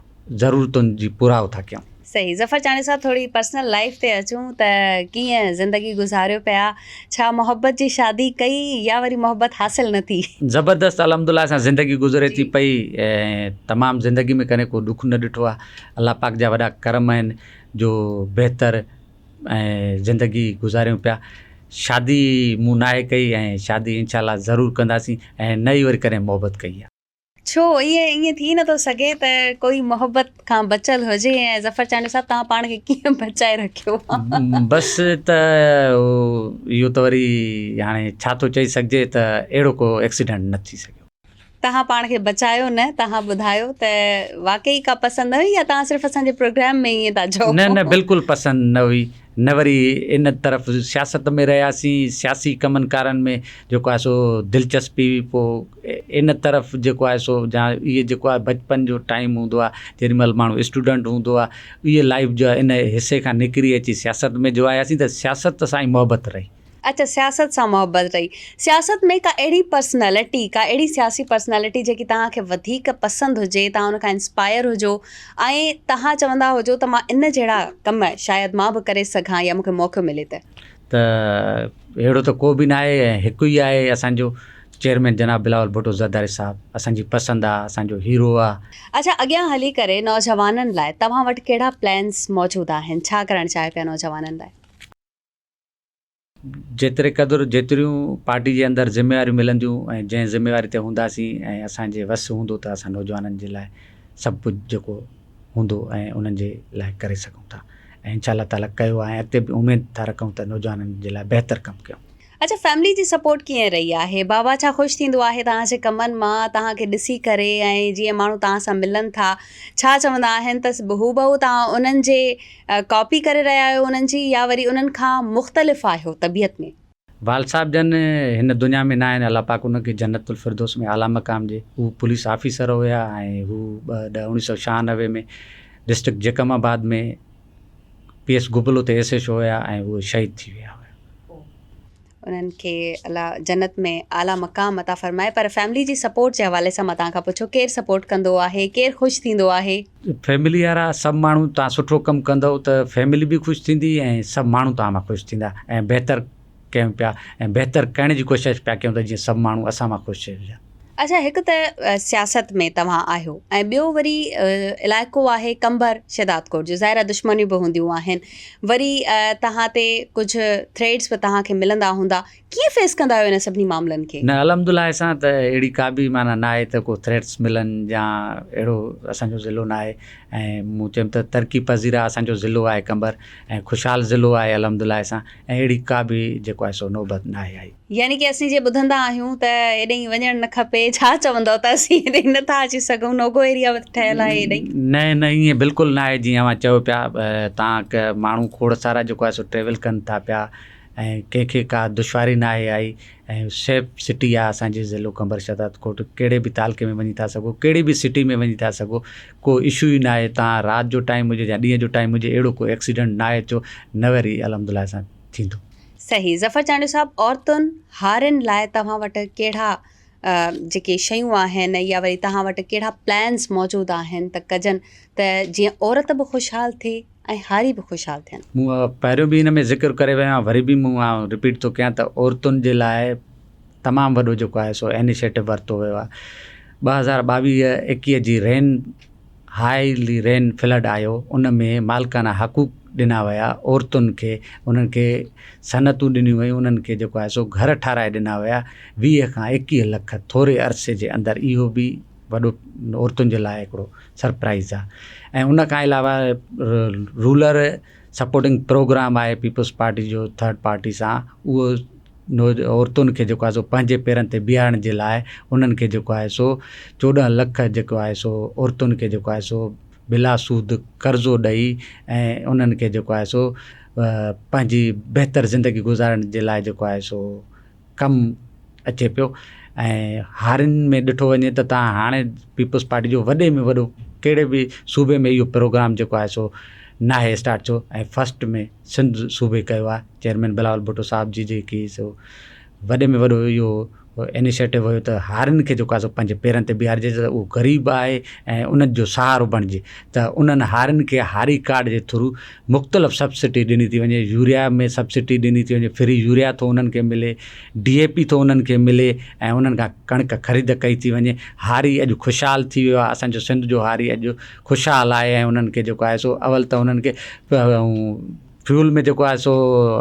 S2: ज़रूरतुनि जी पूराओ था कयूं।
S1: सही। ज़फ़र चांडी साहब, थोरी पर्सनल लाइफ ते अचूं त कीअं ज़िंदगी गुज़ारियो पिया? छा मोहबत जी शादी कई या वरी मोहबत हासिल न थी?
S2: ज़बरदस्त अल्हम्दुलिल्लाह सां ज़िंदगी गुज़रे थी पई ऐं तमामु ज़िंदगी में कॾहिं को ॾुख न ॾिठो आहे। अलाह पाक जा वॾा करम आहिनि जो बहितर ऐं ज़िंदगी गुज़ारियूं पिया। शादी मूं नाहे कई ऐं शादी इंशाल्लाह ज़रूरु कंदासीं ऐं न ई वरी कॾहिं मोहबत कई आहे।
S1: छो ईअं थी नथो सघे त कोई मोहबत खां बचियल हुजे? ऐं ज़फ़र चांडी साहब, तव्हां पाण खे कीअं बचाए रखियो?
S2: बसि त इहो त वरी हाणे छा थो चई सघिजे त अहिड़ो को एक्सीडेंट न थी सघियो।
S1: तव्हां पाण खे बचायो न? तव्हां ॿुधायो त वाकई का पसंदि न हुई या तव्हां सिर्फ़ु असांजे प्रोग्राम में ईअं था चओ?
S2: न बिल्कुलु पसंदि न हुई, न वरी इन तरफ़ सियासत में रहियासीं, सियासी कमनि कारनि में जेको आहे सो दिलचस्पी, पोइ इन तरफ़ जेको आहे सो जा इहे जेको आहे बचपन जो टाइम हूंदो आहे जेॾी महिल माण्हू स्टूडेंट हूंदो आहे, इहे लाइफ जो इन हिसे खां निकिरी अची सियासत में जो आयासीं त सियासत सां ई मोहबत रही।
S1: अच्छा, सियासत सां मोहबत रही। सियासत में का अहिड़ी पर्सनैलिटी, का अहिड़ी सियासी पर्सनैलिटी जेकी तव्हांखे वधीक पसंदि हुजे, तव्हां उनखां इंस्पायर हुजो ऐं तव्हां चवंदा हुजो त मां इन जहिड़ा कम शायदि मां बि करे सघां या मूंखे मौक़ो मिले त
S2: अहिड़ो त को बि न आहे ऐं हिकु ई आहे असांजो चेयरमैन जनाब बिलावल भुट्टो ज़रदारी साहब, असांजी पसंदि आहे, असांजो हीरो आहे।
S1: अच्छा, अॻियां हली करे नौजवाननि लाइ तव्हां वटि कहिड़ा प्लान्स मौजूदु आहिनि? छा करणु चाहियो पिया नौजवाननि लाइ?
S2: जेतिरे क़दुरु जेतिरियूं पार्टी जे अंदरि ज़िम्मेवारियूं मिलंदियूं ऐं जंहिं ज़िम्मेवारी ते हूंदासीं ऐं असांजे वस हूंदो त असां नौजवाननि जे लाइ सभु कुझु जेको हूंदो ऐं उन्हनि जे लाइ करे सघूं था ऐं इंशाअल्लाह ताला कयो आहे। अॻिते बि उमेदु था रखूं त नौजवाननि जे लाइ बहितर कमु कयूं।
S1: अच्छा, फैमिली जी सपोर्ट कीअं रही आहे? बाबा छा ख़ुशि थींदो आहे तव्हांजे कमनि मां, तव्हांखे ॾिसी करे, ऐं जीअं माण्हू तव्हां सां मिलनि था, छा चवंदा आहिनि त हूबहू तव्हां उन्हनि जे कॉपी करे रहिया आहियो उन्हनि जी, या वरी उन्हनि खां मुख़्तलिफ़ आहियो तबियत में?
S2: वाल साहब जन हिन दुनिया में न आहिनि, अल्लाह पाक उनखे जन्नतुल फिरदौस में आला मक़ाम ॾिए। हू पुलिस ऑफिसर हुया ऐं हू 1996 में डिस्ट्रिक्ट जकमाबाद में PS गुबलो ते SHO हुया ऐं उहे शहीद थी विया हुया।
S1: उन्हनि खे अलाह जन्नत में आला मक़ाम अता फ़रमाए। पर फैमिली जी सपोर्ट जे हवाले सां मां तव्हां खां पुछो, केरु सपोर्ट कंदो आहे, केरु ख़ुशि थींदो आहे?
S2: फैमिली वारा सभु माण्हू, तव्हां सुठो कमु कंदव त फैमिली बि ख़ुशि थींदी ऐं सभु माण्हू तव्हां मां ख़ुशि थींदा ऐं बहितर कयूं पिया ऐं बहितर करण जी कोशिशि पिया कयूं त जीअं सभु माण्हू असां मां ख़ुशि हुजनि।
S1: अच्छा, हिकु त सियासत में तव्हां आहियो, ऐं ॿियो वरी इलाइक़ो आहे कंबर शहदादकोट जो, ज़ाहिर दुश्मनियूं बि हूंदियूं आहिनि, वरी तव्हां ते कुझु थ्रेड्स बि तव्हांखे मिलंदा हूंदा, कीअं फेस कंदा आहियो इन सभिनी मामलनि खे?
S2: न, अलहमदुलिल्लाह सां त अहिड़ी का बि माना न आहे त को थ्रेट्स मिलनि या अहिड़ो असांजो ज़िलो न आहे। ऐं मूं चयुमि त तरक़ी पज़ीर असांजो ज़िलो आहे कंबर ऐं ख़ुशहाल ज़िलो आहे अलहमदुलिल्लाह सां, ऐं अहिड़ी का बि जेको आहे सो नौबत न आहे आई।
S1: यानी कि असीं जे ॿुधंदा आहियूं त हेॾे वञणु न खपे, छा चवंदव त असीं हेॾे नथा अची सघूं, नोगो एरिया ठहियलु आहे हेॾे?
S2: न ईअं बिल्कुलु न आहे। जीअं मां चयो पिया, तव्हां माण्हू खोड़ सारा जेको आहे सो ट्रेवल कनि था पिया ऐं कंहिंखे का दुश्वारी न आहे आई ऐं सेफ सिटी आहे असांजे ज़िलो कंबर शहदादकोट। कहिड़े बि तालुके में वञी था सघो, कहिड़ी बि सिटी में वञी था सघो, को इशू ई न आहे। तव्हां राति जो टाइम हुजे या ॾींहं जो टाइम हुजे, अहिड़ो को एक्सीडेंट न आहे जो न वरी अलहमदुलिल्लाह सां थींदो।
S1: सही। ज़फ़र चांडियो साहब, औरतुनि हारियुनि लाइ तव्हां वटि कहिड़ा जेके शयूं आहिनि, या वरी तव्हां वटि कहिड़ा प्लान्स मौजूदु आहिनि त कजनि त जीअं औरत बि ख़ुशहाल थिए ऐं हारी बि ख़ुशहाल थियनि? मूं
S2: पहिरियों बि हिन में ज़िक्र करे वियो आहियां, वरी बि मूं रिपीट थो कयां त औरतुनि जे लाइ तमामु वॾो जेको आहे सो इनिशिएटिव वरितो वियो आहे। 2022-21 जी हाईली रेन फ्लड आयो, उन में मालिकाना हक़ूक़ ॾिना विया औरतुनि खे, उन्हनि खे सनतूं ॾिनियूं वयूं, उन्हनि खे जेको आहे सो घर ठाराए ॾिना विया 20 खां 21 लख थोरे अरसे जे अंदरि। इहो बि वॾो औरतुनि जे लाइ हिकिड़ो सरप्राइज़ आहे। ऐं उन खां अलावा रूरल सपोर्टिंग प्रोग्राम आहे पीपल्स पार्टी जो थर्ड पार्टी सां, उहो औरतुनि खे जेको आहे सो पंहिंजे पेरनि ते बीहारण जे लाइ उन्हनि खे जेको आहे सो 14 लख जेको आहे सो औरतुनि खे जेको आहे सो बिला सूद कर्ज़ो ॾेई ऐं उन्हनि खे जेको आहे सो पंहिंजी बहितर ज़िंदगी गुज़ारण जे लाइ जेको आहे सो कमु अचे पियो। ऐं हारियुनि में ॾिठो वञे त तव्हां हाणे पीपल्स पार्टी जो वॾे में वॾो कहिड़े बि सूबे में इहो प्रोग्राम जेको आहे सो न आहे स्टार्ट थियो, ऐं फस्ट में सिंध सूबे कयो आहे चेयरमैन बिलावल भुट्टो साहिब जी जेकी सो वॾे में वॾो इहो इनिशिएटिव हुयो त हारियुनि खे जेको आहे सो पंहिंजे पेरनि ते बीहारिजे, त उहो ग़रीब आहे ऐं उन्हनि जो सहारो बणिजे। त उन्हनि हारियुनि खे हारी कार्ड जे थ्रू मुख़्तलिफ़ सब्सिडी ॾिनी थी वञे, यूरिया में सब्सिडी ॾिनी थी वञे, फ्री यूरिया थो उन्हनि खे मिले, DAP थो उन्हनि खे मिले, ऐं उन्हनि खां कणिक ख़रीद कई थी वञे। हारी अॼु ख़ुशहाल थी वियो आहे, असांजो सिंध जो हारी अॼु ख़ुशहाल आहे। ऐं उन्हनि खे जेको आहे सो अवल त उन्हनि खे फ्यूल में जेको आहे सो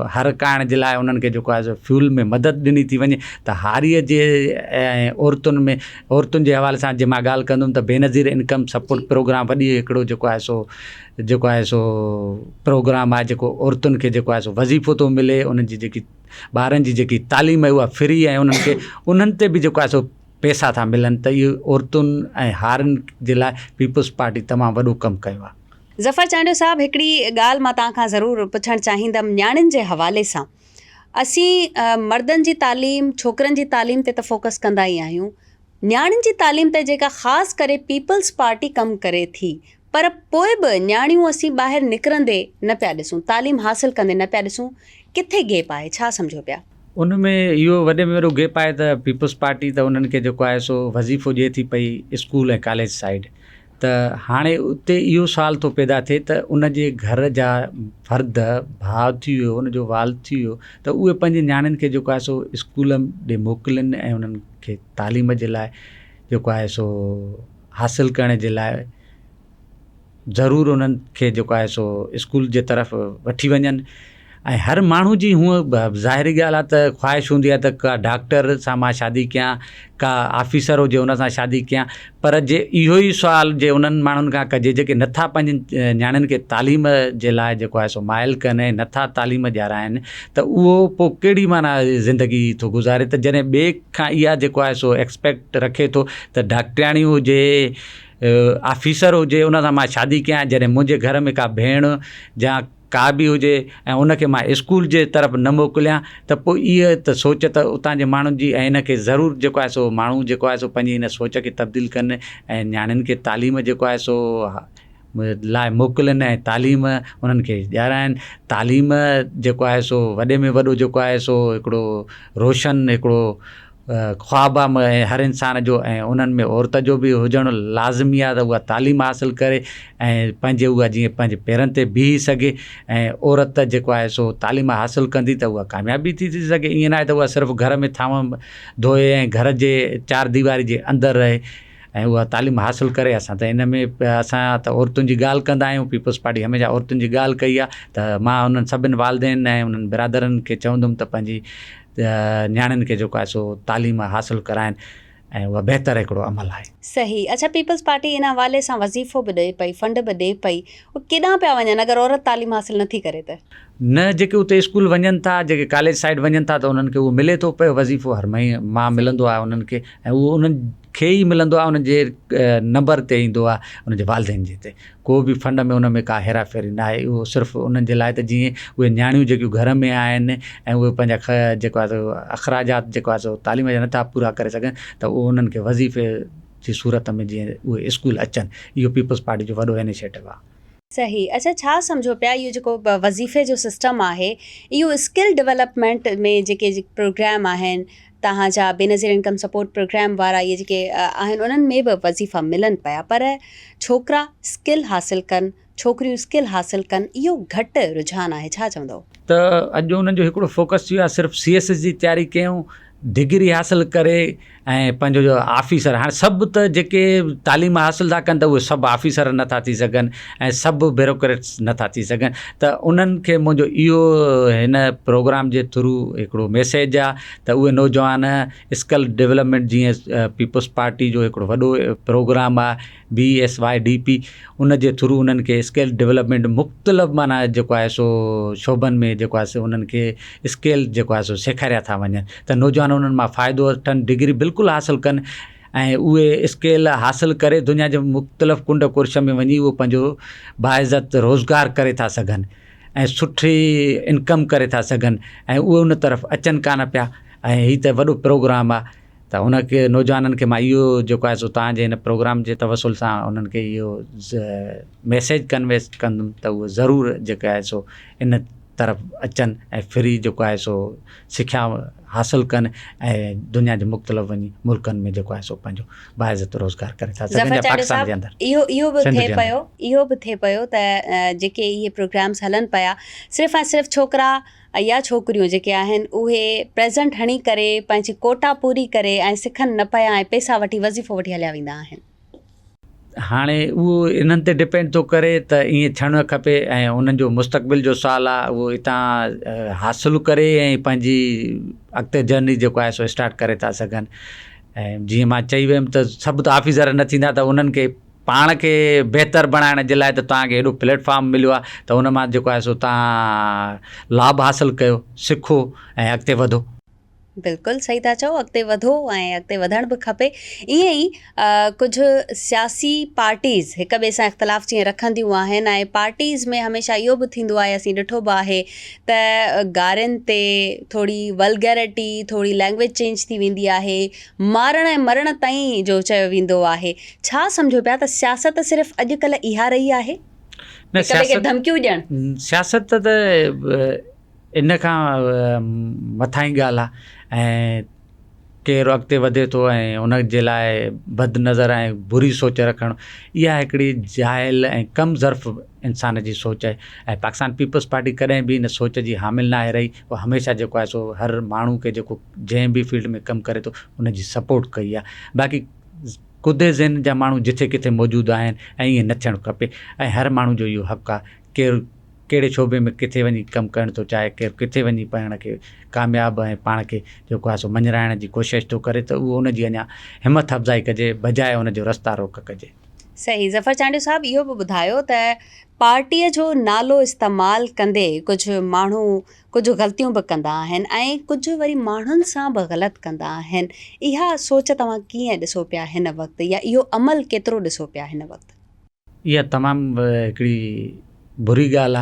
S2: हर काइण जे लाइ उन्हनि खे जेको आहे सो फ्यूल में मदद ॾिनी थी वञे। त हारीअ जे ऐं औरतुनि जे हवाले सां जे मां ॻाल्हि कंदुमि त बेनज़ीर इनकम सपोर्ट प्रोग्राम वॾी हिकिड़ो जेको आहे सो प्रोग्राम आहे, जेको औरतुनि खे जेको आहे सो वज़ीफ़ो थो मिले, उन्हनि जी जेकी ॿारनि जी जेकी तालीम आहे उहा फ्री, ऐं उन्हनि ते बि जेको आहे सो पैसा था मिलनि। त इहो औरतुनि ऐं हारियुनि जे लाइ पीपल्स पार्टी तमामु वॾो कमु कयो आहे।
S1: ज़फ़र चांडियो साहब, हिकिड़ी ॻाल्हि मां तव्हां खां ज़रूरु पुछणु चाहींदमि न्याणियुनि जे हवाले सां। असीं मर्दनि जी तालीम, छोकिरनि जी तालीम ते त फोकस कंदा ई आहियूं, न्याणियुनि जी तालीम ते जेका ख़ासि करे पीपल्स पार्टी कमु करे थी, पर पोइ बि न्याणियूं असीं ॿाहिरि निकिरंदे न पिया ॾिसूं, तालीम हासिलु कंदे न पिया ॾिसूं। किथे गैप आहे, छा सम्झो पिया?
S2: उन में इहो वॾे में वॾो गैप आहे त पीपल्स पार्टी त उन्हनि खे जेको आहे सो वज़ीफ़ो ॾिए थी पई स्कूल ऐं कॉलेज साइड। त हाणे उते इहो सुवाल थो पैदा थिए त उन जे घर जा फ़र्द भाउ थी वियो, उनजो वाल थी वियो, त उहे पंहिंजे न्याणियुनि खे जेको आहे सो स्कूल ॾे मोकिलनि ऐं उन्हनि खे तालीम जे लाइ जेको आहे सो हासिलु करण जे लाइ ज़रूरु उन्हनि खे जेको आहे सो स्कूल जे तरफ़ वठी वञनि। ऐं हर माण्हू जी हूअं ज़ाहिरी ॻाल्हि आहे त ख़्वाहिश हूंदी आहे त का डॉक्टर सां मां शादी कयां, का ऑफिसर हुजे उन सां शादी कयां, पर जे इहो ई सुवाल जे उन्हनि माण्हुनि खां कजे जेके नथा पंहिंजी नियाणियुनि खे तालीम जे लाइ जेको आहे सो माइल कनि, नथा तालीम ॾियाराइनि, त उहो पोइ कहिड़ी माना ज़िंदगी थो गुज़ारे। त जॾहिं ॿिए खां इहा जेको आहे सो एक्सपेक्ट रखे थो त डॉक्टराणी हुजे, ऑफिसर हुजे, उन सां मां शादी कयां, जॾहिं मुंहिंजे घर में का भेण या का बि हुजे ऐं उनखे मां स्कूल जे तरफ़ न मोकिलियां, त पोइ इहा त सोच त उतां जे माण्हुनि जी, ऐं इनखे ज़रूरु जेको आहे सो माण्हू जेको आहे सो पंहिंजी इन सोच खे तब्दील कनि ऐं नियाणियुनि खे तालीम जेको आहे सो लाइ मोकिलनि ऐं तालीम उन्हनि खे ॾियाराइनि। तालीम जेको आहे सो वॾे में वॾो जेको आहे सो हिकिड़ो रोशन हिकिड़ो ख्वाबु आहे हर इंसान जो, ऐं उन्हनि में औरत जो बि हुजणु लाज़मी आहे त उहा तालीम हासिलु करे ऐं पंहिंजे उहा जीअं पंहिंजे पेरनि ते बीही सघे। ऐं औरत जेको आहे सो तालीम हासिलु कंदी त उहा कामयाबी थी सघे। ईअं न आहे त उहा सिर्फ़ु घर में थांव धोए ऐं घर जे चार दीवारी जे अंदरि रहे ऐं उहा तालीम हासिलु करे। असां त इन में असां त औरतुनि जी ॻाल्हि कंदा आहियूं, पीपल्स पार्टी हमेशह औरतुनि जी ॻाल्हि कई आहे, त मां उन्हनि सभिनि वालदेन ऐं उन्हनि बिरादरनि खे चवंदुमि त पंहिंजी नियाणियुनि खे जेको आहे सो तालीम हासिलु कराइनि ऐं उहा बहितर हिकिड़ो अमल आहे।
S1: सही। अच्छा, पीपल्स पार्टी इन हवाले सां वज़ीफ़ो बि ॾे पई, फंड बि ॾे पई, उहे केॾांहुं पिया वञनि अगरि औरत तालीम हासिलु नथी करे त?
S2: न, जेके उते स्कूल वञनि था, जेके कॉलेज साइड वञनि था, त उन्हनि खे उहो मिले थो पियो वज़ीफ़ो, हर माह मिलंदो आहे उन्हनि खे, ऐं उहो उन्हनि खे ई मिलंदो आहे, उन्हनि जे नंबर ते ईंदो आहे, उन्हनि जे वालदेन जे ते। को बि फंड में उन में का हेरा फेरी न आहे। उहो सिर्फ़ु उन्हनि जे लाइ त जीअं उहे नियाणियूं जेकियूं घर में आहिनि ऐं उहे पंहिंजा जेको आहे सो अख़राजात जेको आहे सो तालीम जा नथा पूरा करे सघनि, त उहो उन्हनि खे वज़ीफ़े जी सूरत में जीअं उहे स्कूल अचनि, इहो पीपल्स पार्टी जो वॾो इनिशिएटिव आहे।
S1: सही। अच्छा, छा सम्झो पिया इहो जेको वज़ीफ़े जो सिस्टम आहे, इहो स्किल डेवलपमेंट में जेके प्रोग्राम आहिनि तव्हांजा बेनज़ीर इनकम सपोर्ट प्रोग्राम वारा, इहे जेके आहिनि उन्हनि में बि वज़ीफ़ा मिलनि पिया, पर छोकिरा स्किल हासिलु कनि, छोकिरियूं स्किल हासिलु कनि, इहो घटि रुझान आहे, छा चवंदव?
S2: त अॼु उन्हनि जो हिकिड़ो फोकस थी वियो आहे सिर्फ़ु CS जी तयारी कयूं, डिग्री हासिलु करे ऐं पंहिंजो जो ऑफिसर, हाणे सभु त जेके तालीम हासिलु था कनि त उहे सभु ऑफिसर नथा थी सघनि ऐं सभु ब्यूरोक्रेट्स नथा थी सघनि। त उन्हनि खे मुंहिंजो इहो हिन प्रोग्राम जे थ्रू हिकिड़ो मैसेज आहे त उहे नौजवान स्किल डेवलपमेंट, जीअं पीपल्स पार्टी जो हिकिड़ो वॾो प्रोग्राम आहे BSYDP, उन जे थ्रू उन्हनि खे स्किल डेवलपमेंट मुख़्तलिफ़ माना जेको आहे सो शोबनि में जेको आहे सो उन्हनि खे स्किल जेको आहे सो सेखारिया था वञनि, त नौजवान उन्हनि मां फ़ाइदो वठनि, डिग्री बिल्कुलु हासिलु कनि ऐं उहे स्किल हासिलु करे दुनिया जे मुख़्तलिफ़ कुंड कुर्श में वञी उहो पंहिंजो बाइज़त रोज़गार करे था सघनि ऐं सुठी इनकम करे था सघनि, ऐं उहे उन तरफ़ अचनि कान पिया। ऐं हीअ त वॾो प्रोग्राम आहे, त उनखे नौजवाननि खे मां इहो जेको आहे सो तव्हांजे हिन प्रोग्राम जे तवसुल सां उन्हनि खे इहो मैसेज कन्वे कंदुमि त उहे ज़रूरु जेका आहे सो इन तरफ़ अचनि ऐं फ्री जेको आहे सो सिख्या हासिलु कनि ऐं दुनिया जे मुख़्तलिफ़ वञी मुल्कनि में जेको आहे सो पंहिंजो बाइज़त रोज़गार करे था सघनि, पाकिस्तान जे अंदरि।
S1: इहो बि थिए पियो त जेके इहे प्रोग्राम्स हलनि पिया, सिर्फ़ु ऐं सिर्फ़ु छोकिरा या छोकिरियूं जेके आहिनि उहे प्रेज़ेंट हणी करे पंहिंजी कोटा पूरी करे ऐं सिखनि न पिया ऐं पैसा वठी वज़ीफ़ो वठी हलिया वेंदा आहिनि।
S2: हाणे उहो इन्हनि ते डिपेंड थो करे त ईअं थियणु खपे, ऐं उन्हनि जो मुस्तक़बिल जो सुवालु आहे उहो हितां हासिलु करे ऐं पंहिंजी अॻिते जर्नी जेको आहे सो स्टार्ट करे था सघनि। ऐं जीअं मां चई वियुमि त सभु त ऑफिसर न थींदा, त उन्हनि खे पाण खे बहितर बणाइण जे लाइ त तव्हांखे हेॾो प्लेटफॉर्म मिलियो आहे, त उन मां जेको आहे सो तव्हां लाभ हासिलु कयो, सिखो ऐं अॻिते वधो।
S1: बिल्कुलु सही था चओ, अॻिते वधो ऐं अॻिते वधण बि खपे। ईअं ई कुझु सियासी पार्टीज़ हिक ॿिए सां इख़्तिलाफ़ जीअं रखंदियूं आहिनि, ऐं पार्टीज़ में हमेशह इहो बि थींदो आहे, असीं ॾिठो बि आहे त गारियुनि ते थोरी वल्गैरिटी, थोरी लैंग्वेज चेंज थी वेंदी आहे, मारण ऐं मरण ताईं जो चयो वेंदो आहे। छा सम्झो पिया त सियासत सिर्फ़ु अॼुकल्ह इहा रही आहे, हिक ॿिए खे धमकियूं ॾियणु?
S2: सियासत त इन खां मथां ई ॻाल्हि आहे, ऐं केरु अॻिते वधे थो ऐं उन जे लाइ बदनज़र ऐं बुरी सोच रखणु, इहा हिकिड़ी जाइल ऐं कम ज़र्फ़ इंसान जी सोच आहे। ऐं पाकिस्तान पीपल्स पार्टी कॾहिं बि इन सोच जी हामिल न आहे रही, उहा हमेशह जेको आहे सो हर माण्हू खे जेको जंहिं बि फील्ड में कमु करे थो उन जी सपोर्ट कई आहे। बाक़ी कुदे ज़हन जा माण्हू जिथे किथे मौजूदु आहिनि ऐं ईअं न थियणु खपे, ऐं हर माण्हू जो इहो हक़ु आहे, केरु कहिड़े शोबे में किथे वञी कमु करणु थो चाहे, केरु किथे वञी पाण खे कामयाबु ऐं पाण खे जेको आहे सो मञराइण जी कोशिशि थो करे, त उहो उनजी अञा हिमत अफ़ज़ाई कजे बजाए उनजो रस्ता रोक कजे।
S1: सही। ज़फ़र चांडियो साहब, इहो बि ॿुधायो त पार्टीअ जो नालो इस्तेमालु कंदे कुझु माण्हू कुझु ग़लतियूं बि कंदा आहिनि ऐं कुझु वरी माण्हुनि सां बि ग़लति कंदा आहिनि। इहा सोच तव्हां कीअं ॾिसो पिया हिन वक़्तु, या इहो अमल केतिरो ॾिसो पिया हिन वक़्तु?
S2: इहा तमामु हिकिड़ी बुरी ॻाल्हि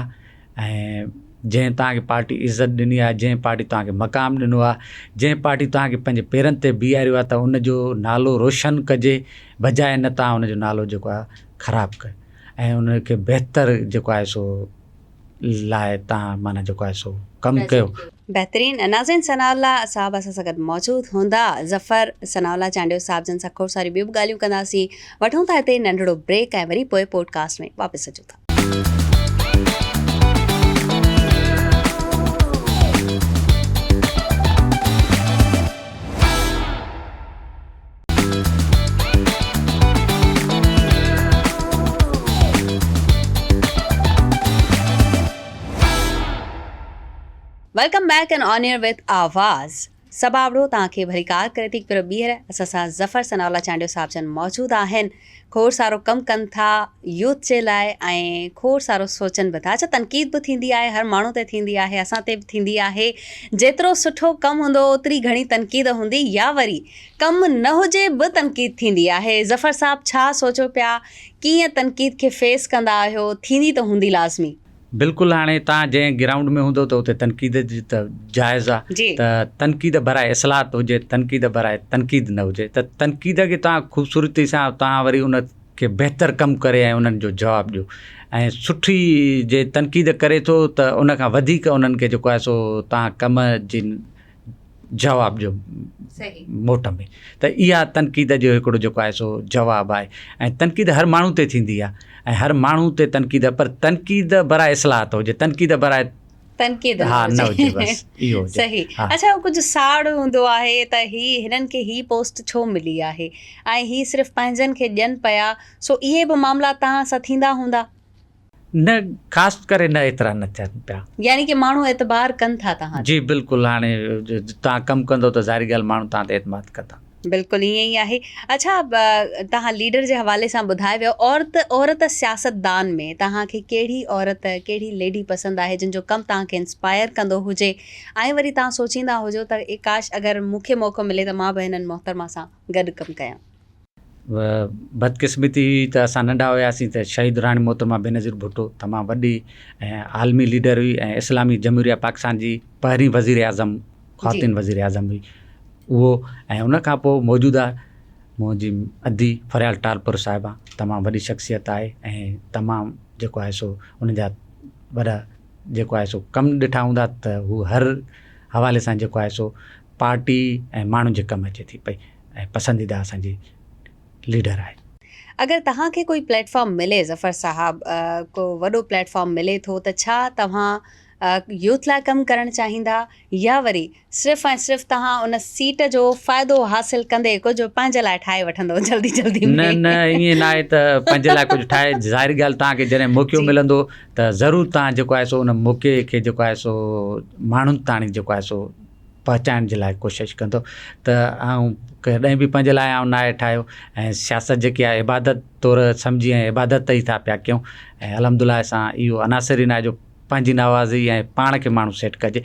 S2: आहे। ऐं जंहिं तव्हांखे पार्टी इज़त ॾिनी आहे, जंहिं पार्टी तव्हांखे मक़ाम ॾिनो आहे, जंहिं पार्टी तव्हांखे पंहिंजे पेरनि ते बीहारियो आहे, त उनजो नालो रोशन कजे बजाए न तव्हां उनजो नालो जेको आहे ख़राबु कयो ऐं उनखे बहितर जेको आहे सो लाइ तव्हां माना जेको आहे सो कमु कयो।
S1: बहितरीनु। नाज़रीन, सनाउल्लाह साहब असां सां गॾु मौजूदु हूंदा। ज़फ़र सनाउल्लाह चांडियो साहब जन सां खोड़ सारी ॿियूं बि ॻाल्हियूं कंदासीं। वठूं था हिते नंढिड़ो ब्रेक ऐं वरी पोइ पॉडकास्ट में वापसि अचूं था। Welcome back and on air with आवाज़। सबाबड़ो तव्हांखे भली कार करे थी पर ॿीहर असां सां ज़फ़र सनाउल्लाह चांडियो साहब जन मौजूदु आहिनि। खोड़ सारो कमु कनि था यूथ जे लाइ ऐं खोड़ सारो सोचनि बि था। अच्छा, तनक़ीद बि थींदी आहे, हर माण्हू ते थींदी आहे, असां ते बि थींदी आहे। जेतिरो सुठो कमु हूंदो ओतिरी घणी तनक़ीद हूंदी, या वरी कमु न हुजे बि तनक़ीद थींदी आहे। ज़फ़र साहब, छा सोचो पिया, कीअं तनक़ीद खे फेस कंदा आहियो? थींदी त हूंदी लाज़मी।
S2: बिल्कुलु। हाणे तव्हां जंहिं ग्राउंड में हूंदो त उते तनक़ीद जी त जाइज़ आहे, त तनक़ीद बराए इस्लाहत हुजे, तनक़ीद बराए तनक़ीद न हुजे, त तनक़ीद खे तव्हां ख़ूबसूरती सां तव्हां वरी उनखे बहितर कमु करे ऐं उन्हनि जो जवाबु ॾियो। ऐं सुठी जे तनक़ीद करे थो त उनखां वधीक उन्हनि खे जेको आहे सो तव्हां कम जी जवाबु ॾियो मोट में। त इहा तनक़ीद जो हिकिड़ो जेको आहे सो जवाबु आहे। ऐं तनक़ीद हर माण्हू ते थींदी आहे ऐं हर माण्हू ते तनक़ीद, पर तनक़ीद बराए इस्लाहत हुजे, तनक़ीद बराए
S1: तनक़ीद
S2: हा न हुजे, बस इहो हुजे।
S1: सही। अच्छा, कुझु साड़ हूंदो आहे त हिननि खे ही पोस्ट छो मिली आहे ऐं ही सिर्फ़ु पंहिंजनि खे ॾियनि पिया, सो इहे बि मामला तव्हां सां थींदा हूंदा?
S2: न, ख़ासि करे न एतिरा न थियनि पिया।
S1: यानी कि माण्हू एतबार कनि था तव्हां?
S2: जी बिल्कुलु। हाणे तव्हां कमु कंदो त ज़ाहिरी ॻाल्हि माण्हू तव्हां ते एतमाद कंदा।
S1: बिल्कुलु ईअं ई आहे। अच्छा, तव्हां लीडर जे हवाले सां ॿुधाए वियो। औरत सियासतदान में तव्हांखे कहिड़ी औरत, कहिड़ी लेडी पसंदि आहे जिन जो कमु तव्हांखे इंस्पायर कंदो हुजे ऐं वरी तव्हां सोचींदा हुजो त काश अगरि मूंखे मौक़ो मिले त मां बि हिननि मोहतरमा सां गॾु कमु कयां?
S2: बदकिस्मती त असां नंढा हुआसीं त शहीद राणी मोहतरमा बेनज़ीर भुट्टो तमामु वॾी ऐं आलमी लीडर हुई ऐं इस्लामी जमहूरिया पाकिस्तान जी पहिरीं वज़ीर आज़म, ख़्वातीन वज़ीर आज़म हुई उहो। ऐं उनखां पोइ मौजूदा मुंहिंजी अदी फरियाल टालपुर साहिबा तमामु वॾी शख़्सियत आहे ऐं तमामु जेको आहे सो उनजा वॾा जेको आहे सो कमु ॾिठा हूंदा त हू हर हवाले सां जेको आहे सो पार्टी ऐं माण्हुनि जे कमु अचे थी पई ऐं पसंदीदा असांजी लीडर आहे।
S1: अगरि तव्हांखे कोई प्लेटफॉर्म मिले ज़फ़र साहब, को वॾो प्लेटफॉर्म मिले थो, त छा तव्हां यूथ लाइ कमु करणु चाहींदा, या वरी सिर्फ़ु ऐं सिर्फ़ु तव्हां उन सीट जो फ़ाइदो हासिलु कंदे कुझु पंहिंजे लाइ ठाहे वठंदो जल्दी जल्दी में?
S2: न ईअं न आहे त पंहिंजे लाइ कुझु ठाहे। ज़ाहिरी ॻाल्हि, तव्हांखे जॾहिं मौक़ो मिलंदो त ज़रूरु तव्हां जेको आहे सो उन मौक़े खे जेको आहे सो माण्हुनि ताणी जेको आहे सो पहुचाइण जे लाइ कोशिशि कंदो। त ऐं कॾहिं बि पंहिंजे लाइ आउं न आहे ठाहियो। ऐं सियासत जेकी आहे इबादत तौरु सम्झी ऐं इबादत ई था पिया कयूं। ऐं अलहमदुलिल्लाह सां इहो अनासिर ई न आहे जो पंहिंजी नवाज़ी ऐं पाण खे माण्हू सेट कजे।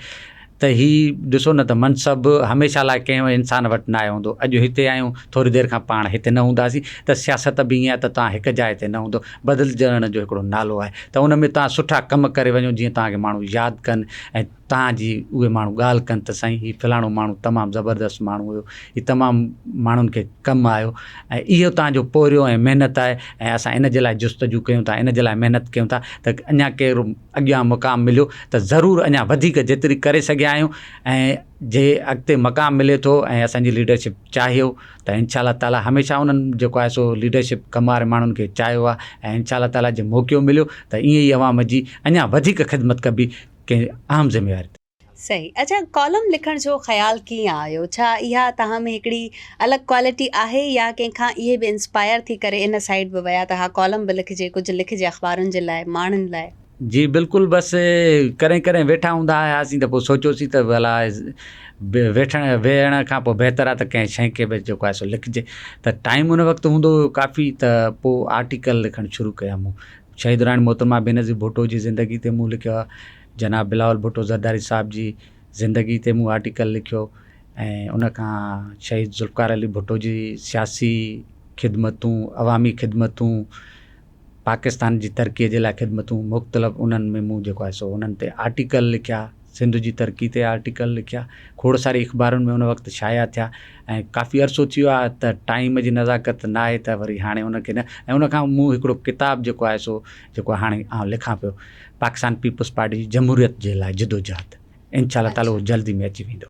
S2: त हीउ ॾिसो न त मनसबु हमेशह लाइ कंहिं इंसान वटि न आयो हूंदो। अॼु हिते आहियूं, थोरी देरि खां पाण हिते न हूंदासीं। त सियासत बि ईअं आहे त तव्हां हिकु जाइ ते न हूंदो, बदिलजण जो हिकिड़ो नालो आहे। त उन में तव्हां सुठा कमु करे वञो जीअं तव्हांखे माण्हू यादि कनि ऐं तव्हांजी उहे माण्हू ॻाल्हि कनि त साईं हीउ फलाणो माण्हू तमामु ज़बरदस्त माण्हू हुयो, हीउ तमामु माण्हुनि खे कमु आयो। ऐं इहो तव्हांजो पोरियो ऐं महिनत आहे ऐं असां इन जे लाइ जुस्तजू कयूं था, इन जे लाइ महिनत कयूं था त अञा केरु अॻियां मुक़ाम मिलियो त ज़रूरु अञा वधीक जेतिरी करे सघिया आहियूं। ऐं जे अॻिते मक़ाम मिले थो ऐं असांजी लीडरशिप चाहियो त इंशाअल्लाह ताला हमेशह उन्हनि जेको आहे सो लीडरशिप कमु वारे माण्हुनि खे चाहियो आहे। ऐं इंशाअल्लाह ताला जे मौक़ो मिलियो त ईअं ई अवाम जी अञा वधीक ख़िदमत कबी कंहिं अहम ज़िम्मेवारी।
S1: सही। अच्छा, कॉलम लिखण जो ख़्यालु कीअं आयो? छा इहा तव्हां में हिकिड़ी अलॻि क्वालिटी आहे, या कंहिंखां इहे बि इंस्पायर थी करे इन साइड बि विया त हा कॉलम बि लिखिजे, कुझु लिखिजे अख़बारुनि जे लाइ, माण्हुनि लाइ?
S2: जी बिल्कुलु, बसि कॾहिं कॾहिं वेठा हूंदा हुआसीं त पोइ सोचियोसीं त भला वेहण खां पोइ बहितर आहे त कंहिं शइ खे बि जेको आहे सो लिखिजे। त टाइम उन वक़्तु हूंदो हुयो काफ़ी, त पोइ आर्टिकल लिखणु शुरू कया मूं। शहीद राणी मोहतरमा बेनज़ीर भुट्टो जी ज़िंदगी ते मूं लिखियो आहे, जनाब बिलावल भुट्टो ज़रदारी साहिब जी ज़िंदगी ते मूं आर्टिकल लिखियो, ऐं उनखां शहीद ज़ुल्फ़कार अली भुट्टो जी सियासी ख़िदमतूं, अवामी ख़िदमतूं, पाकिस्तान जी तरक़ीअ जे लाइ ख़िदमतूं, मुख़्तलिफ़ उन्हनि में मूं जेको आहे सो उन्हनि ते आर्टिकल लिखिया, सिंध जी तरक़ी ते आर्टिकल लिखिया, खोड़ सारी अख़बारुनि में उन वक़्तु शाया थिया, ऐं काफ़ी अरसो थी वियो आहे त टाइम जी नज़ाकत न आहे त वरी हाणे उनखे न। ऐं उनखां मूं हिकिड़ो किताबु जेको आहे सो जेको हाणे लिखां पियो, पाकिस्तान पीपल्स पार्टी जी जमहूरियत जे लाइ जिदोजहद, इंशाअल्लाह ताला उहो जल्दी में अची वेंदो।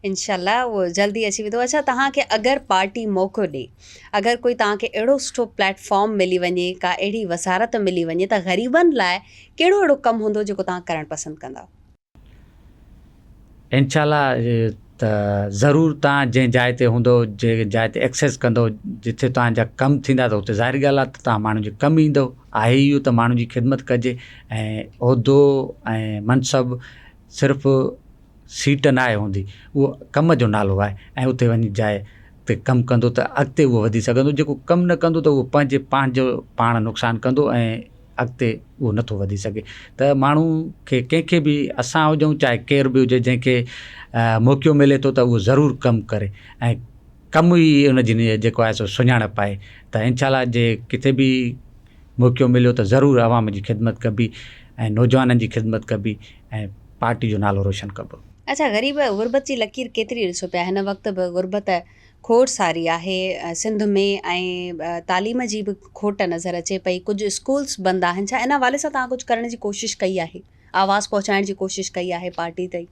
S1: इंशाल्लाह उहो जल्दी अची वेंदो। अच्छा, तव्हांखे अगरि पार्टी मौक़ो ॾे, अगरि कोई तव्हांखे अहिड़ो सुठो प्लेटफॉर्म मिली वञे, का अहिड़ी वसारत मिली वञे, त ग़रीबनि लाइ कहिड़ो अहिड़ो कमु हूंदो जेको तव्हां करणु पसंदि कंदा?
S2: इंशाअल्लाह त ज़रूरु तव्हां जंहिं जाइ ते हूंदो, जंहिं जाइ ते एक्सेस कंदो, जिथे तव्हांजा कमु थींदा, त उते ज़ाहिर ॻाल्हि आहे त तव्हां माण्हू जे कमु ईंदो। आहे इहो त माण्हू जी ख़िदमत कजे, ऐं उहिदो ऐं मनसबु सिर्फ़ु सीट न आहे हूंदी, उहो कम जो नालो आहे, ऐं उते वञी जाइ ते कमु कंदो त अॻिते उहो वधी सघंदो। जेको कमु न कंदो त उहो पंहिंजो पाण नुक़सानु कंदो, ऐं अॻिते उहो नथो वधी सघे। त माण्हू खे कंहिंखे बि, असां हुजूं चाहे केर बि हुजे, जंहिंखे मौक़ो मिले थो त उहो ज़रूरु कमु करे, ऐं कमु ई उनजी जेको आहे सो सुञाणप आहे। त इंशाअल्लाह जे किथे बि मौक़ो मिलियो त ज़रूरु अवाम जी ख़िदमत कबी, ऐं नौजवाननि जी ख़िदमत कबी, ऐं पार्टी जो नालो रोशन कबो।
S1: अच्छा, ग़रीब गुरबत जी लकीर केतिरी ॾिसो पिया, हिन वक़्तु बि गुरबत खोड़ सारी आहे सिंध में, ऐं तालीम जी बि खोट नज़र अचे पई, कुझु स्कूल्स बंदि आहिनि। छा इन हवाले सां तव्हां कुझु करण जी कोशिशि कई आहे, आवाज़ पहुचाइण जी कोशिशि कई आहे पार्टी ताईं?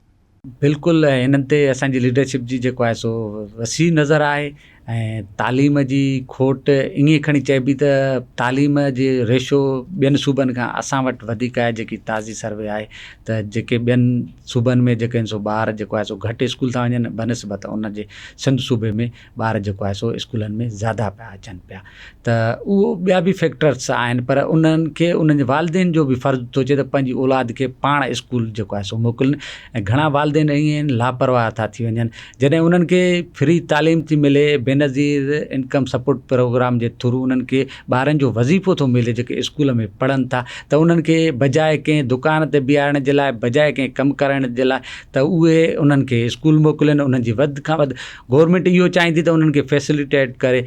S2: बिल्कुलु, हिननि ते असांजी लीडरशिप जी जेको आहे सो वसी नज़र आहे, ऐं तालीम जी खोट ईअं खणी चइबी त तालीम जे रेशो ॿियनि सूबनि खां असां वटि वधीक आहे। जेकी ताज़ी सर्वे आहे त जेके ॿियनि सूबनि में जेके आहिनि सो ॿार जेको आहे सो घटि स्कूल था वञनि, बनस्बत उनजे सिंध सूबे में ॿार जेको आहे सो स्कूलनि में ज़्यादा पिया अचनि पिया। त उहो ॿिया बि फैक्टर्स आहिनि, पर उन्हनि खे उन्हनि जे वालिदेन जो बि फ़र्ज़ु थो अचे त पंहिंजी औलाद खे पाण स्कूल जेको आहे सो मोकिलनि। ऐं घणा वालिदेन ईअं आहिनि लापरवाह था थी वञनि, जॾहिं उन्हनि खे फ्री तालीम थी मिले, बेनज़ीर इनकम सपोर्ट प्रोग्राम जे थ्रू उन्हनि खे ॿारनि जो वज़ीफ़ो थो मिले, जेके स्कूल में पढ़नि था, त उन्हनि खे बजाए कंहिं दुकान ते बीहारण जे लाइ, बजाए कंहिं कमु करण जे लाइ, त उहे उन्हनि खे स्कूल मोकिलनि। उन्हनि जी वधि खां वधि गवर्नमेंट इहो चाहींदी त उन्हनि खे फैसिलिटेट करे,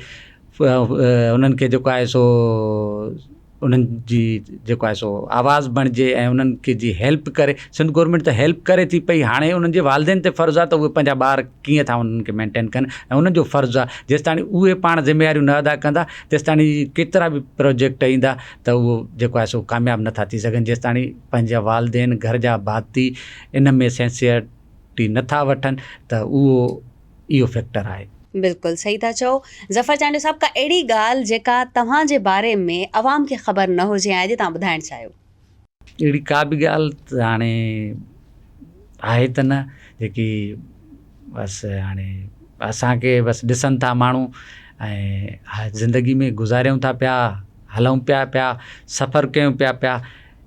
S2: उन्हनि खे जेको आहे सो उन्हनि जी जेको आहे सो आवाज़ बणिजे, ऐं उन्हनि खे जी हेल्प करे। सिंध गवर्नमेंट त हेल्प करे थी पई, हाणे उन्हनि जे वालिदेन ते फ़र्ज़ु आहे त उहे पंहिंजा ॿार कीअं था उन्हनि खे मेंटेन कनि, ऐं उन्हनि जो फ़र्ज़ु आहे जेसि ताणी उहे पाण ज़िम्मेवारियूं न अदा कंदा, तेसि ताणी केतिरा बि प्रोजेक्ट ईंदा त उहो जेको आहे सो कामयाबु नथा थी सघनि, जेसि ताणी पंहिंजा वालिदेन, घर जा भाती इन में सेंसियरिटी नथा वठनि, त उहो इहो फैक्टर आहे।
S1: बिल्कुलु सही था चओ ज़फ़र चांडियो साहब। का अहिड़ी ॻाल्हि जेका तव्हांजे बारे में अवाम खे ख़बर न हुजे ऐं अॼु तव्हां ॿुधाइणु चाहियो?
S2: अहिड़ी का बि ॻाल्हि त हाणे आहे त न, जेकी बसि हाणे असांखे बसि ॾिसनि था माण्हू, ऐं ज़िंदगी में गुज़ारियूं था पिया, हलूं पिया सफ़र कयूं पिया,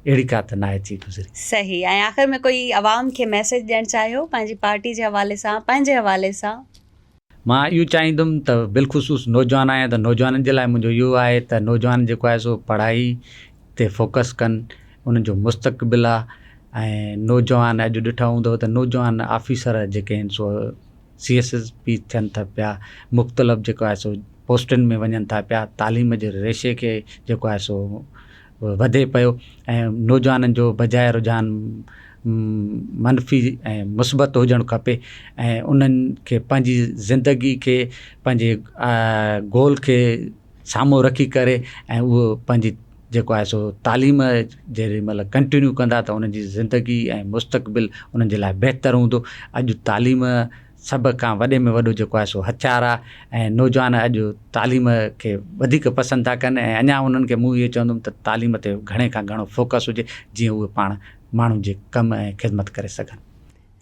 S2: अहिड़ी का त न आहे थी गुज़री।
S1: सही। ऐं आख़िर में कोई अवाम खे मैसेज ॾियणु चाहियो पंहिंजी पार्टी जे हवाले सां, पंहिंजे हवाले सां?
S2: मां इहो चाहींदुमि त बिलख़ुसूस नौजवान आहियां, त नौजवाननि जे लाइ मुंहिंजो इहो आहे त नौजवान जेको आहे सो पढ़ाई ते फोकस कनि, उन्हनि जो मुस्तक़बिल आहे। ऐं नौजवान अॼु ॾिठा हूंदव त नौजवान ऑफिसर जेके आहिनि सो CSSP थियनि था पिया, मुख़्तलिफ़ जेको आहे सो पोस्टनि में वञनि था पिया, तालीम जे रेशे खे जेको आहे सो वधे पियो, ऐं नौजवाननि जो बजाए रुझान मनफ़ी ऐं मुस्बत हुजणु खपे, ऐं उन्हनि खे पंहिंजी ज़िंदगी खे, पंहिंजे गोल खे साम्हूं रखी करे, ऐं उहो पंहिंजी जेको आहे सो तालीम जेॾी महिल कंटिन्यू कंदा त उन्हनि जी ज़िंदगी ऐं मुस्तक़बिल उन्हनि जे लाइ बहितरु हूंदो। अॼु तालीम सभ खां वॾे में वॾो जेको आहे सो हथियार आहे, ऐं नौजवान अॼु तालीम खे वधीक पसंदि था कनि, ऐं अञा उन्हनि खे मूं इहो चवंदुमि त तालीम ते घणे खां घणो फोकस हुजे, जीअं उहे पाण माण्हुनि जे कम ऐं ख़िदमत करे सघनि।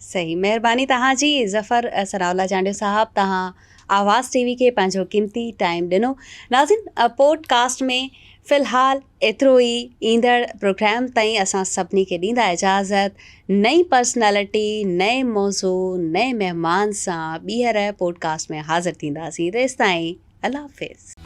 S1: सही, महिरबानी तव्हांजी ज़फ़र सरावला चांडियो साहब, तव्हां आवाज़ टीवी खे पंहिंजो क़ीमती टाइम ॾिनो। नाज़िन, पॉडकास्ट में फ़िलहालु एतिरो ई। ईंदड़ प्रोग्राम ताईं असां सभिनी खे ॾींदा इजाज़त। नई पर्सनैलिटी, नए मौज़ू, नए महिमान सां ॿीहर पॉडकास्ट में हाज़िर थींदासीं। तेसिताईं अल्लाह हाफ़िज़।